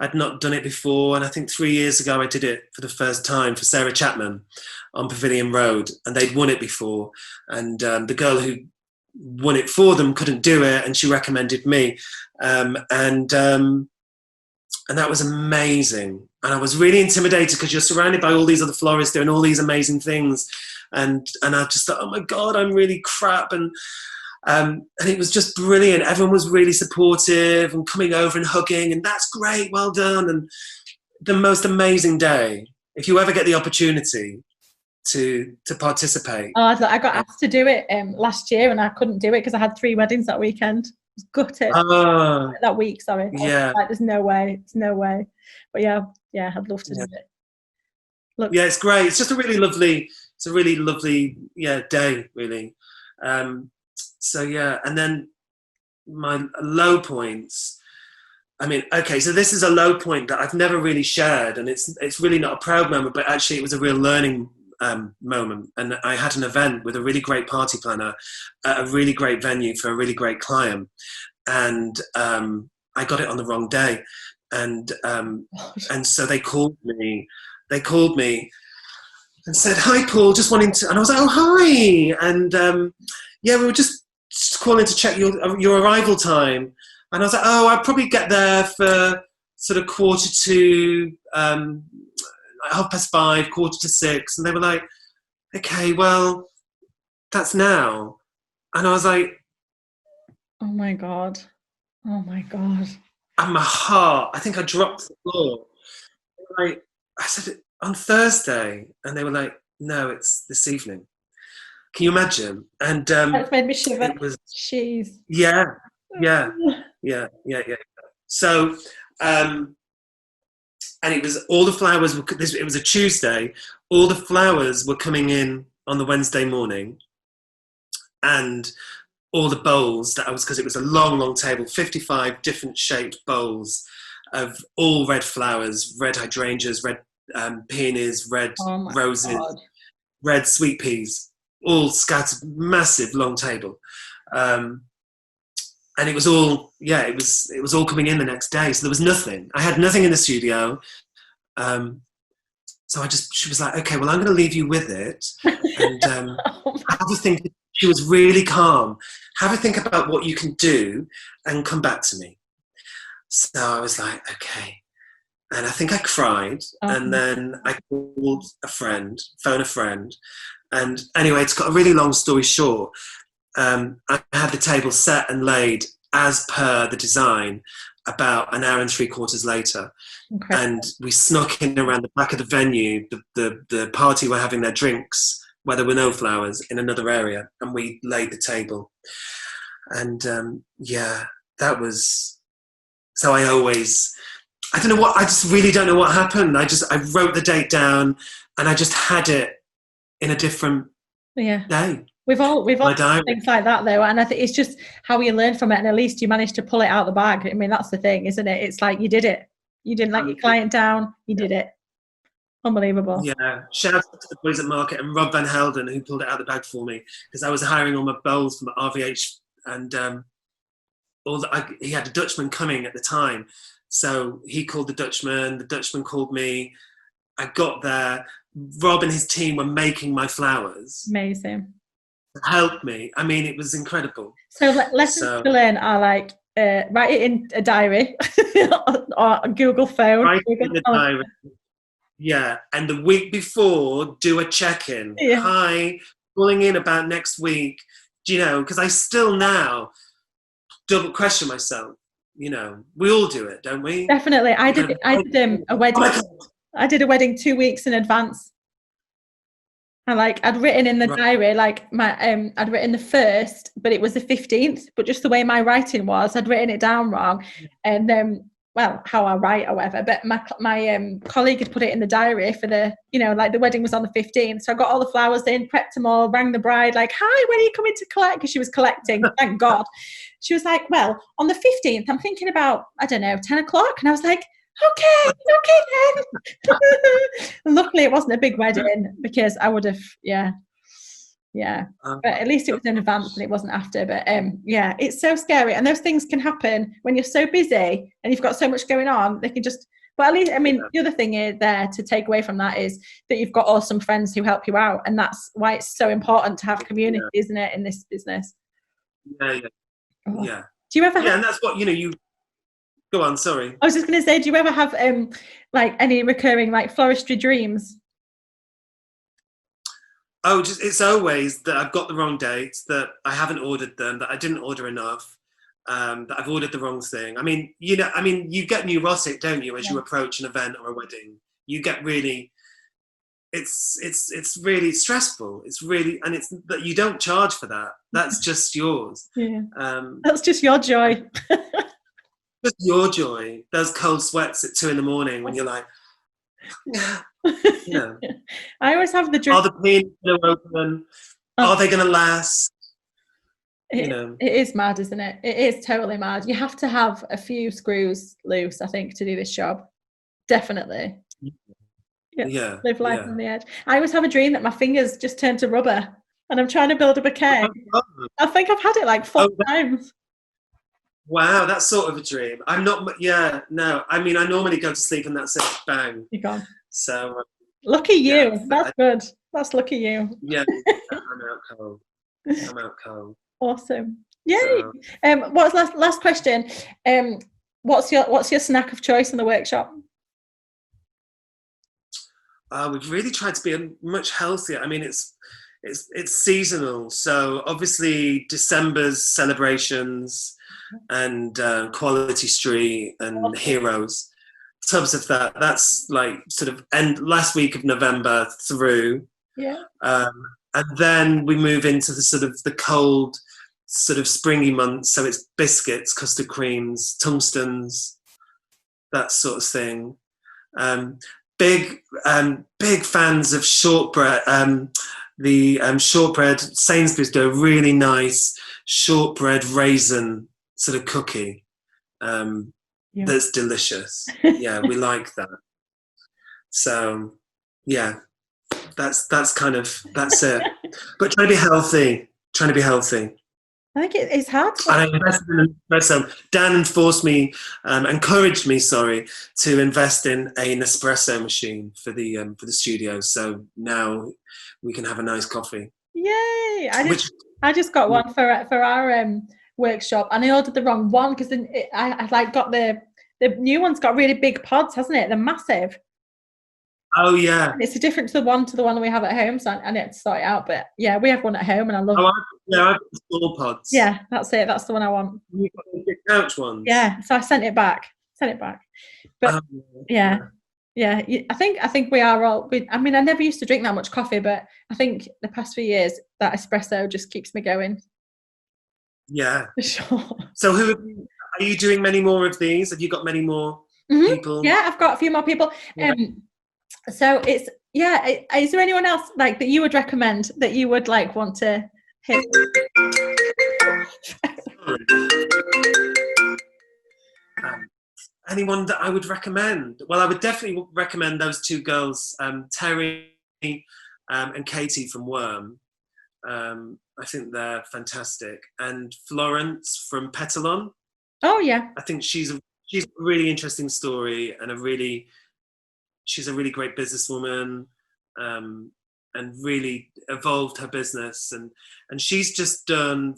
I'd not done it before, and I think 3 years ago I did it for the first time for Sarah Chapman on Pavilion Road, and they'd won it before, and the girl who won it for them couldn't do it, and she recommended me, and that was amazing. And I was really intimidated because you're surrounded by all these other florists doing all these amazing things, and I just thought, oh my God, I'm really crap. And it was just brilliant. Everyone was really supportive and coming over and hugging, and that's great, well done. And the most amazing day, if you ever get the opportunity to participate. Oh, I got asked to do it last year, and I couldn't do it because I had 3 weddings that weekend. I was gutted. That week, sorry. Yeah. Like, there's no way. But yeah, I'd love to do it. Look. Yeah, it's great. It's just a really lovely day, really. So yeah, and then my low points. I mean, okay, so this is a low point that I've never really shared, and it's really not a proud moment, but actually it was a real learning moment. And I had an event with a really great party planner at a really great venue for a really great client, and I got it on the wrong day, and so they called me and said, "Hi, Paul, just wanting to," and I was like, "Oh, hi," and yeah, we were just just calling to check your arrival time. And I was like, oh, I'll probably get there for sort of 4:45, like 5:30, 5:45. And they were like, okay, well, that's now. And I was like, oh my God. Oh my God. and my heart, I think I dropped to the floor. Like, I said, on Thursday. And they were like, no, it's this evening. Can you imagine? And That's made me shiver. it was, Jeez. yeah. So, and it was all the flowers. It was a Tuesday. All the flowers were coming in on the Wednesday morning, and all the bowls that I was, because it was a long table, 55 different shaped bowls of all red flowers, red hydrangeas, red peonies, red roses, God. red sweet peas, all scattered, massive long table. And it was all, it was all coming in the next day. So there was nothing. I had nothing in the studio. So she was like, okay, well, I'm going to leave you with it. And have a think. She was really calm. Have a think about what you can do and come back to me. So I was like, okay. And I think I cried. And then I called phoned a friend. And anyway, it's got a really long story short. I had the table set and laid as per the design about an hour and 3/4 later. Okay. And we snuck in around the back of the venue. The party were having their drinks where there were no flowers in another area, and we laid the table. And that was, so I don't know what, I just really don't know what happened. I wrote the date down and I just had it in a different day. We've all things like that though, and I think it's just how you learn from it, and at least you managed to pull it out of the bag. I mean, that's the thing, isn't it? It's like you did it. You didn't let your client down. You did it. Unbelievable. Yeah. Shout out to the boys at Market and Rob Van Helden, who pulled it out of the bag for me, because I was hiring all my bowls from RVH, and he had a Dutchman coming at the time. So he called the Dutchman called me. I got there. Rob and his team were making my flowers. Amazing. Helped me. I mean, it was incredible. So lessons to learn are like write it in a diary or a Google phone. Write it in a diary. Yeah, and the week before, do a check-in. Yeah. Hi, calling in about next week. Do you know? Because I still now double question myself. You know, we all do it, don't we? Definitely. I did a wedding. I did a wedding 2 weeks in advance. And I'd written in the diary, I'd written the 1st, but it was the 15th. But just the way my writing was, I'd written it down wrong. And how I write, however. But my colleague had put it in the diary for the, the wedding was on the 15th. So I got all the flowers in, prepped them all, rang the bride, hi, when are you coming to collect? Because she was collecting, thank God. She was like, well, on the 15th, I'm thinking about, 10 o'clock. And I was like, okay then. And luckily it wasn't a big wedding, because I would have, but at least it was in advance and it wasn't after. But it's so scary, and those things can happen when you're so busy and you've got so much going on. They can just, but at least, the other thing is there to take away from that is that you've got awesome friends who help you out, and that's why it's so important to have community, isn't it, in this business? Yeah. Do you ever have, and that's what you go on, sorry. I was just going to say, do you ever have any recurring floristry dreams? Oh, it's always that I've got the wrong dates, that I haven't ordered them, that I didn't order enough, that I've ordered the wrong thing. You get neurotic, don't you, as you approach an event or a wedding? You get really, it's really stressful. It's really, and it's that you don't charge for that. That's just yours. Yeah. That's just your joy. Just your joy. Those cold sweats at 2 a.m. when you're like, I always have the dream. Are the pins going to open? Are they going to last? It is mad, isn't it? It is totally mad. You have to have a few screws loose, I think, to do this job. Definitely. Yeah. Live life on the edge. I always have a dream that my fingers just turn to rubber and I'm trying to build a bouquet. I think I've had it 4 times. Wow, that's sort of a dream. I'm not, no. I normally go to sleep and that's it, bang. You're gone. So. Lucky you. That's good. That's lucky you. Yeah, I'm out cold. Awesome. Yay. So, What's last question? What's your snack of choice in the workshop? we've really tried to be much healthier. I mean, it's seasonal, so obviously December's celebrations and Quality Street and Heroes, tubs of that. That's like sort of end last week of November through, Yeah. and then we move into the sort of the cold, sort of springy months. So it's biscuits, custard creams, tungstens, that sort of thing. Um, big fans of shortbread. The shortbread, Sainsbury's do a really nice shortbread raisin sort of cookie. That's delicious. Yeah, we like that. So yeah, that's it. But trying to be healthy. I think it's hard. And I invested in an espresso. Dan encouraged me, to invest in an espresso machine for the studio. So now we can have a nice coffee. Yay! I just got one for our workshop, and I ordered the wrong one because I like got the new one's got really big pods, hasn't it? They're massive. Oh yeah, and it's a different to the one that we have at home. So I need to sort it out. But yeah, we have one at home, and I love. Oh, I've got small pods. Yeah, that's it. That's the one I want. You've got the big couch ones. Yeah, so I sent it back. But yeah. I think we are all. I mean, I never used to drink that much coffee, but I think the past few years that espresso just keeps me going. Yeah, for sure. So are you doing many more of these? Have you got many more people? Yeah, I've got a few more people. Yeah. So it's is there anyone else like that you would recommend that you would like want to hit? Anyone that I would recommend? Well, I would definitely recommend those two girls, Terry and Katie from Worm. I think they're fantastic, and Florence from Petal. Oh yeah, I think she's a really interesting story, and she's a really great businesswoman, and really evolved her business. And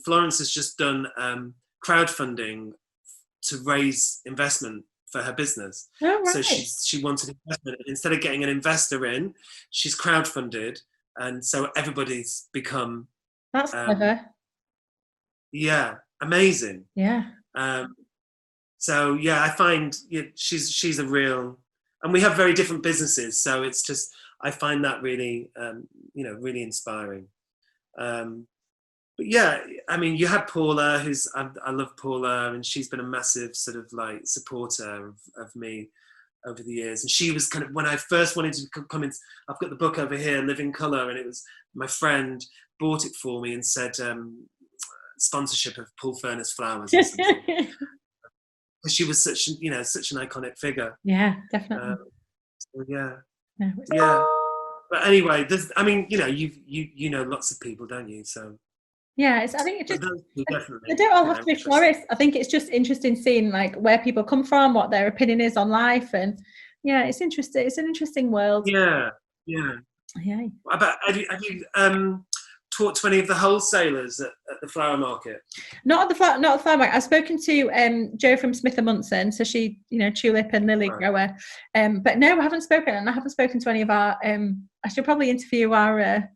Florence has just done crowdfunding to raise investment for her business. Oh, right. So she wanted investment, and instead of getting an investor in, she's crowdfunded, and so everybody's become. That's clever. Yeah, amazing. Yeah. So yeah, I find she's a real, and we have very different businesses, so it's just I find that really really inspiring. But yeah, I mean, you had Paula, I love Paula, and she's been a massive sort of like supporter of me over the years. And she was kind of, when I first wanted to come in, I've got the book over here, Living Colour, and it was my friend bought it for me and said sponsorship of Furness flowers or something. She was such an iconic figure. Yeah, definitely. So yeah. But anyway, you know lots of people, don't you? So yeah, I think it just definitely, they don't all have to be florists. I think it's just interesting seeing like where people come from, what their opinion is on life, and yeah, it's interesting. It's an interesting world. Yeah. Have you talked to any of the wholesalers at the flower market? Not at the flower market. I've spoken to Jo from Smith and Munson, so she, tulip and lily grower. But no, I haven't spoken, and I haven't spoken to any of our. I should probably interview our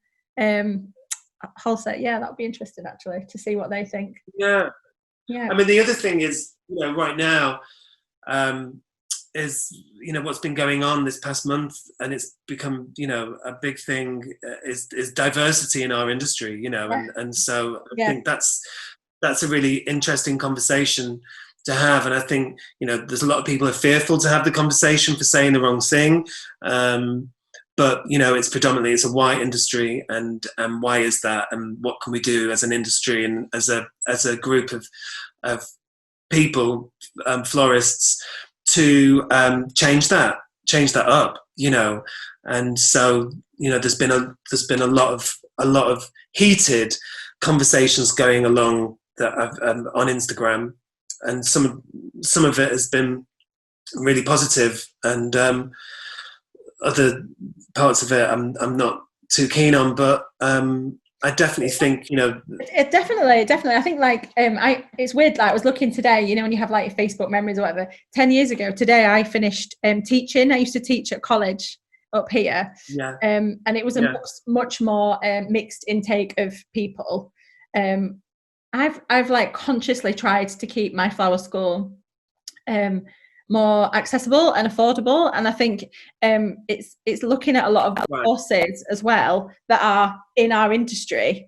wholesale. Yeah, that would be interesting actually to see what they think. Yeah. I mean, the other thing is, right now, is what's been going on this past month, and it's become a big thing, is diversity in our industry, and so I think that's a really interesting conversation to have. And I think there's a lot of people are fearful to have the conversation for saying the wrong thing, but it's a white industry, and why is that, and what can we do as an industry and as a group of people, florists, to change that up, and so there's been a lot of heated conversations going along that on Instagram, and some of it has been really positive, and other parts of it I'm not too keen on, but I definitely think, It definitely. I think like it's weird. Like I was looking today, when you have like Facebook memories or whatever. 10 years ago today, I finished teaching. I used to teach at college up here, yeah, and it was a yeah, much more mixed intake of people. I've like consciously tried to keep my flower school more accessible and affordable, and I think it's looking at a lot of right. courses as well that are in our industry,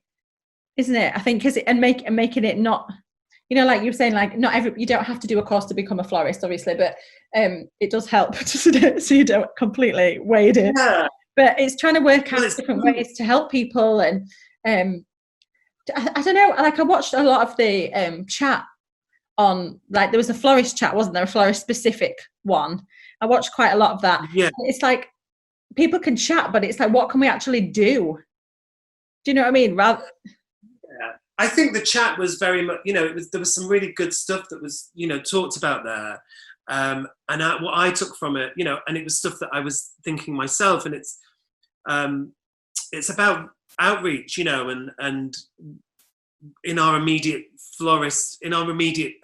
isn't it? I think because making it not, like you were saying, like not you don't have to do a course to become a florist, obviously, but it does help so you don't completely wade in. Yeah. But it's trying to work Well, out it's different ways to help people, and I don't know. Like I watched a lot of the chat on, like there was a florist chat, wasn't there? A florist specific one. I watched quite a lot of that. yeah. It's like people can chat, but it's like, what can we actually do? Do you know what I mean? Yeah. I think the chat was very much, there was some really good stuff that was, talked about there. And what I took from it, and it was stuff that I was thinking myself, and it's about outreach, and in our immediate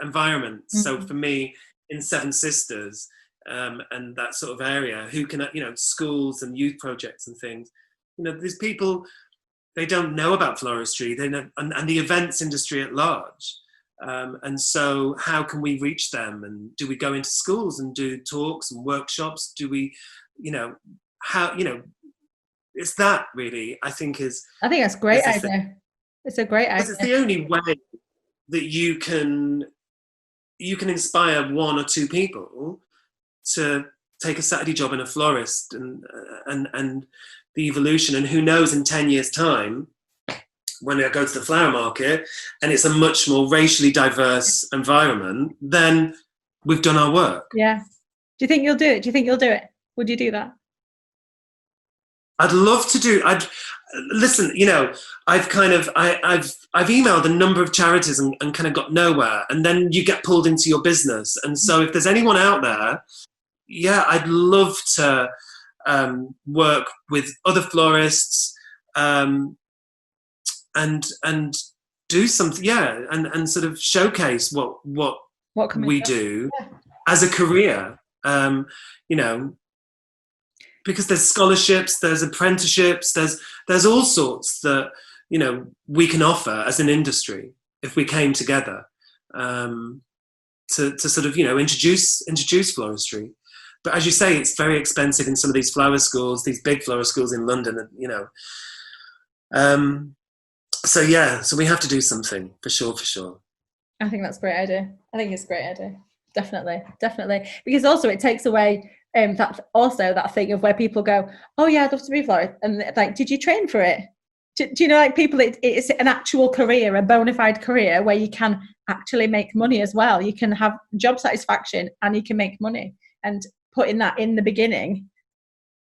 environment. Mm-hmm. So for me, in Seven Sisters, and that sort of area, who can, schools and youth projects and things, these people, they don't know about floristry, they know, and the events industry at large. And so how can we reach them? And do we go into schools and do talks and workshops? Do we, how, it's that really, I think that's a great idea. It's a great idea. Because it's the only way that you can inspire one or two people to take a Saturday job in a florist, and the evolution. And who knows, in 10 years' time, when I go to the flower market and it's a much more racially diverse environment, then we've done our work. Yeah. Do you think you'll do it? Would you do that? I'd love to do. Listen. I've emailed a number of charities and kind of got nowhere. And then you get pulled into your business. And so, if there's anyone out there, yeah, I'd love to work with other florists, and do something. Yeah, and sort of showcase what we do as a career. Because there's scholarships, there's apprenticeships, there's all sorts that we can offer as an industry if we came together, to sort of introduce floristry. But as you say, it's very expensive in some of these flower schools, these big flower schools in London, so we have to do something for sure. I think that's a great idea. I think it's a great idea. Definitely, because also it takes away that thing of where people go, oh yeah, I'd love to be a florist, and like, did you train for it? Do you know, like people, it's an actual career, a bona fide career where you can actually make money as well. You can have job satisfaction and you can make money, and putting that in the beginning,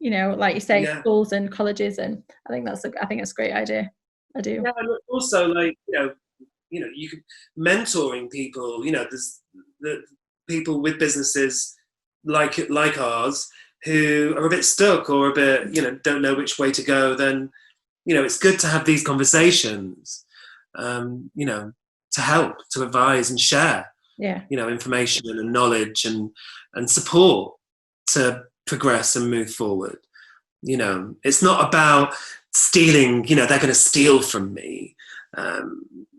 like you say, schools and colleges, and I think that's a great idea. I do. Yeah, and also, like, you could mentoring people. There's the people with businesses like ours who are a bit stuck or a bit, don't know which way to go. Then, it's good to have these conversations, to help, to advise and share, information and knowledge and support to progress and move forward. It's not about stealing, they're going to steal from me.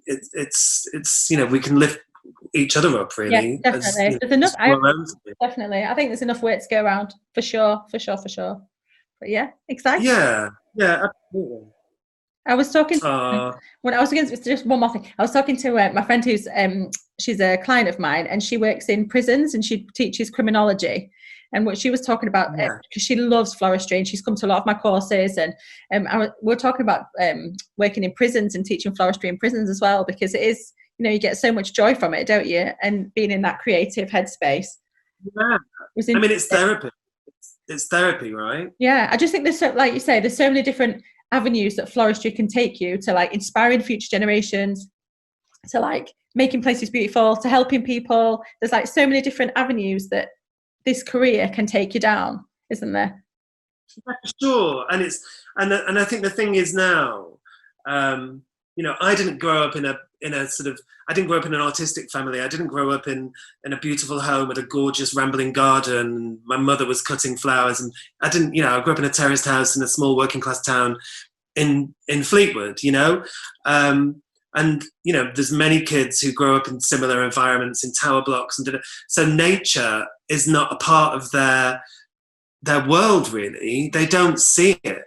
It's we can lift each other up, really. Yeah, definitely. There's enough. Definitely, I think there's enough work to go around for sure. But yeah, exciting. Yeah, absolutely. I was talking when I was against just one more thing. I was talking to my friend who's she's a client of mine, and she works in prisons and she teaches criminology. And what she was talking about, because she loves floristry and she's come to a lot of my courses, and we're talking about working in prisons and teaching floristry in prisons as well, because it is, you get so much joy from it, don't you? And being in that creative headspace. Yeah, I mean, it's therapy. It's therapy, right? Yeah, I just think there's like you say, there's so many different avenues that floristry can take you to, like inspiring future generations, to like making places beautiful, to helping people. There's like so many different avenues that this career can take you down, isn't there? Yeah, sure. And I think the thing is now, I didn't grow up in a sort of, I didn't grow up in an artistic family. I didn't grow up in a beautiful home with a gorgeous rambling garden. My mother was cutting flowers, and I didn't, I grew up in a terraced house in a small working class town in Fleetwood, and there's many kids who grow up in similar environments in tower blocks, and so nature is not a part of their world, really. They don't see it.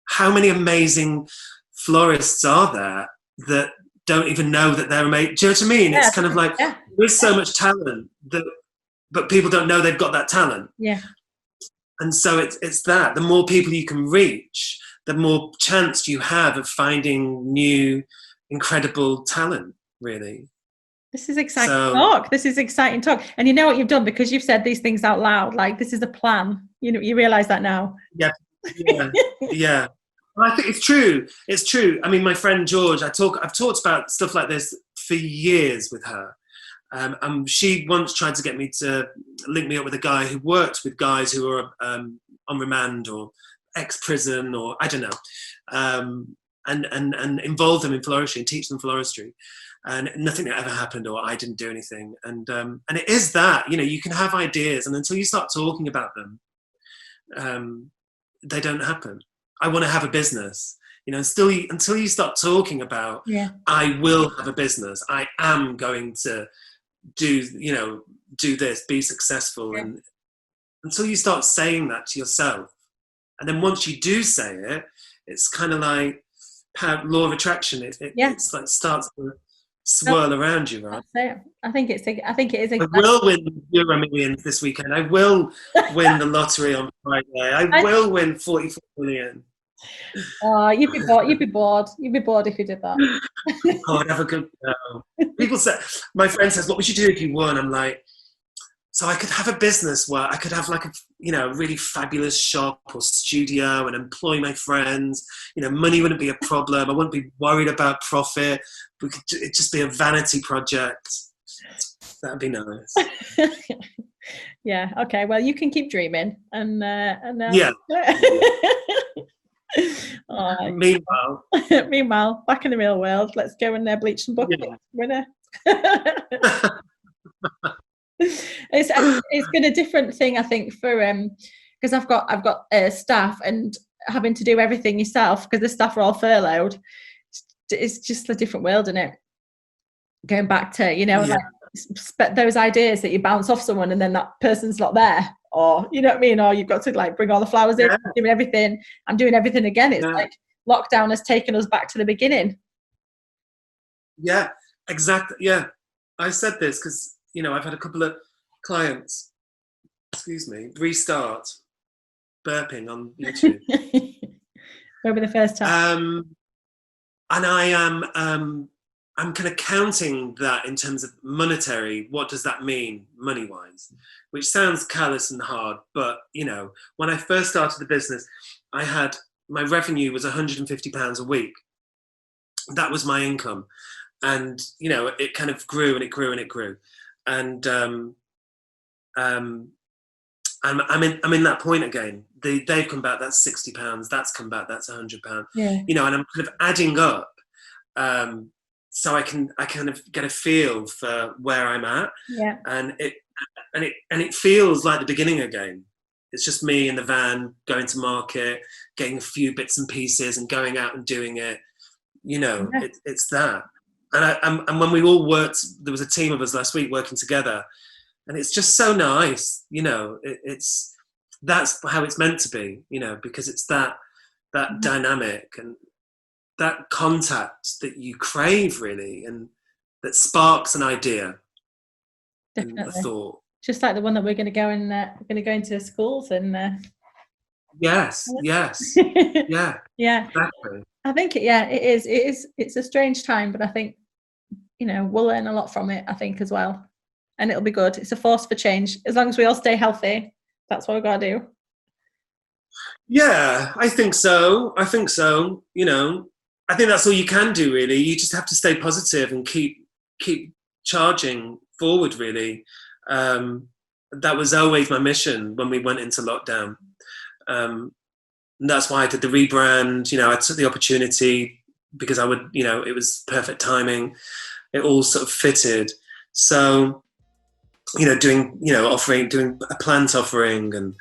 How many amazing florists are there that don't even know that they're amazing? Do you know what I mean? It's kind of like, there's so much talent but people don't know they've got that talent. Yeah. And so it's that the more people you can reach, the more chance you have of finding new, incredible talent, really. This is exciting talk. This is exciting talk. And you know what you've done, because you've said these things out loud, like this is a plan. You realize that now. Yeah. Yeah. Well, I think it's true. It's true. I mean, my friend George, I've talked about stuff like this for years with her. She once tried to get me to link me up with a guy who worked with guys who are on remand or ex-prison, or I don't know, and involve them in floristry and teach them floristry. And nothing ever happened, or I didn't do anything. And it is that, you can have ideas, and until you start talking about them, they don't happen. I want to have a business, until you start talking about, I will have a business, I am going to do this, be successful. And until you start saying that to yourself, and then once you do say it, it's kind of like law of attraction. It's like starts to swirl around you, right? I think it is. Exactly. I will win Euro Millions this weekend. I will win the lottery on Friday. I will win 44 million. Oh, you'd be bored. You'd be bored if you did that. Oh, I'd have a good go. People say, my friend says, what would you do if you won? I'm like, so I could have a business where I could have like a really fabulous shop or studio and employ my friends. Money wouldn't be a problem. I wouldn't be worried about profit. It'd just be a vanity project. That'd be nice. Yeah. Okay. Well, you can keep dreaming, and yeah. Meanwhile, back in the real world, let's go and bleach some buckets. Winner. It's been a different thing, I think, for because I've got staff, and having to do everything yourself because the staff are all furloughed. It's just a different world, isn't it? Going back to like those ideas that you bounce off someone and then that person's not there, or you know what I mean, or you've got to like bring all the flowers in, doing everything. I'm doing everything again. It's like lockdown has taken us back to the beginning. Yeah, exactly. Yeah, I said this because I've had a couple of clients, restart burping on YouTube. Where were the first time? And I am I'm kind of counting that in terms of monetary. What does that mean money-wise? Which sounds callous and hard, but when I first started the business, my revenue was £150 a week. That was my income, and it kind of grew and it grew and it grew, and I'm in that point again. They've come back. That's £60. That's come back. That's £100. Yeah. And I'm kind of adding up. So I kind of get a feel for where I'm at, and it feels like the beginning again. It's just me in the van going to market, getting a few bits and pieces, and going out and doing it. It's that. And when we all worked, there was a team of us last week working together, and it's just so nice. That's how it's meant to be. Because it's that dynamic and that contact that you crave, really, and that sparks an idea. Definitely. And a thought. Just like the one that we're going to go into schools and. Yes. Yeah. Yeah. Exactly. I think it is. It's a strange time, but I think we'll learn a lot from it. I think as well, and it'll be good. It's a force for change. As long as we all stay healthy, that's what we've got to do. Yeah, I think so. I think that's all you can do, really. You just have to stay positive and keep charging forward, really. That was always my mission when we went into lockdown. And that's why I did the rebrand. I took the opportunity because I would, it was perfect timing. It all sort of fitted. So, doing a plant offering, and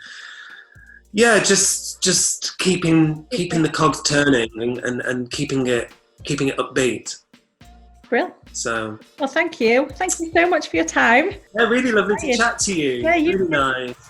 just keeping the cogs turning, and keeping it upbeat. Brill. So, well, thank you so much for your time. Yeah, really lovely to chat to you. Yeah, you really too. nice.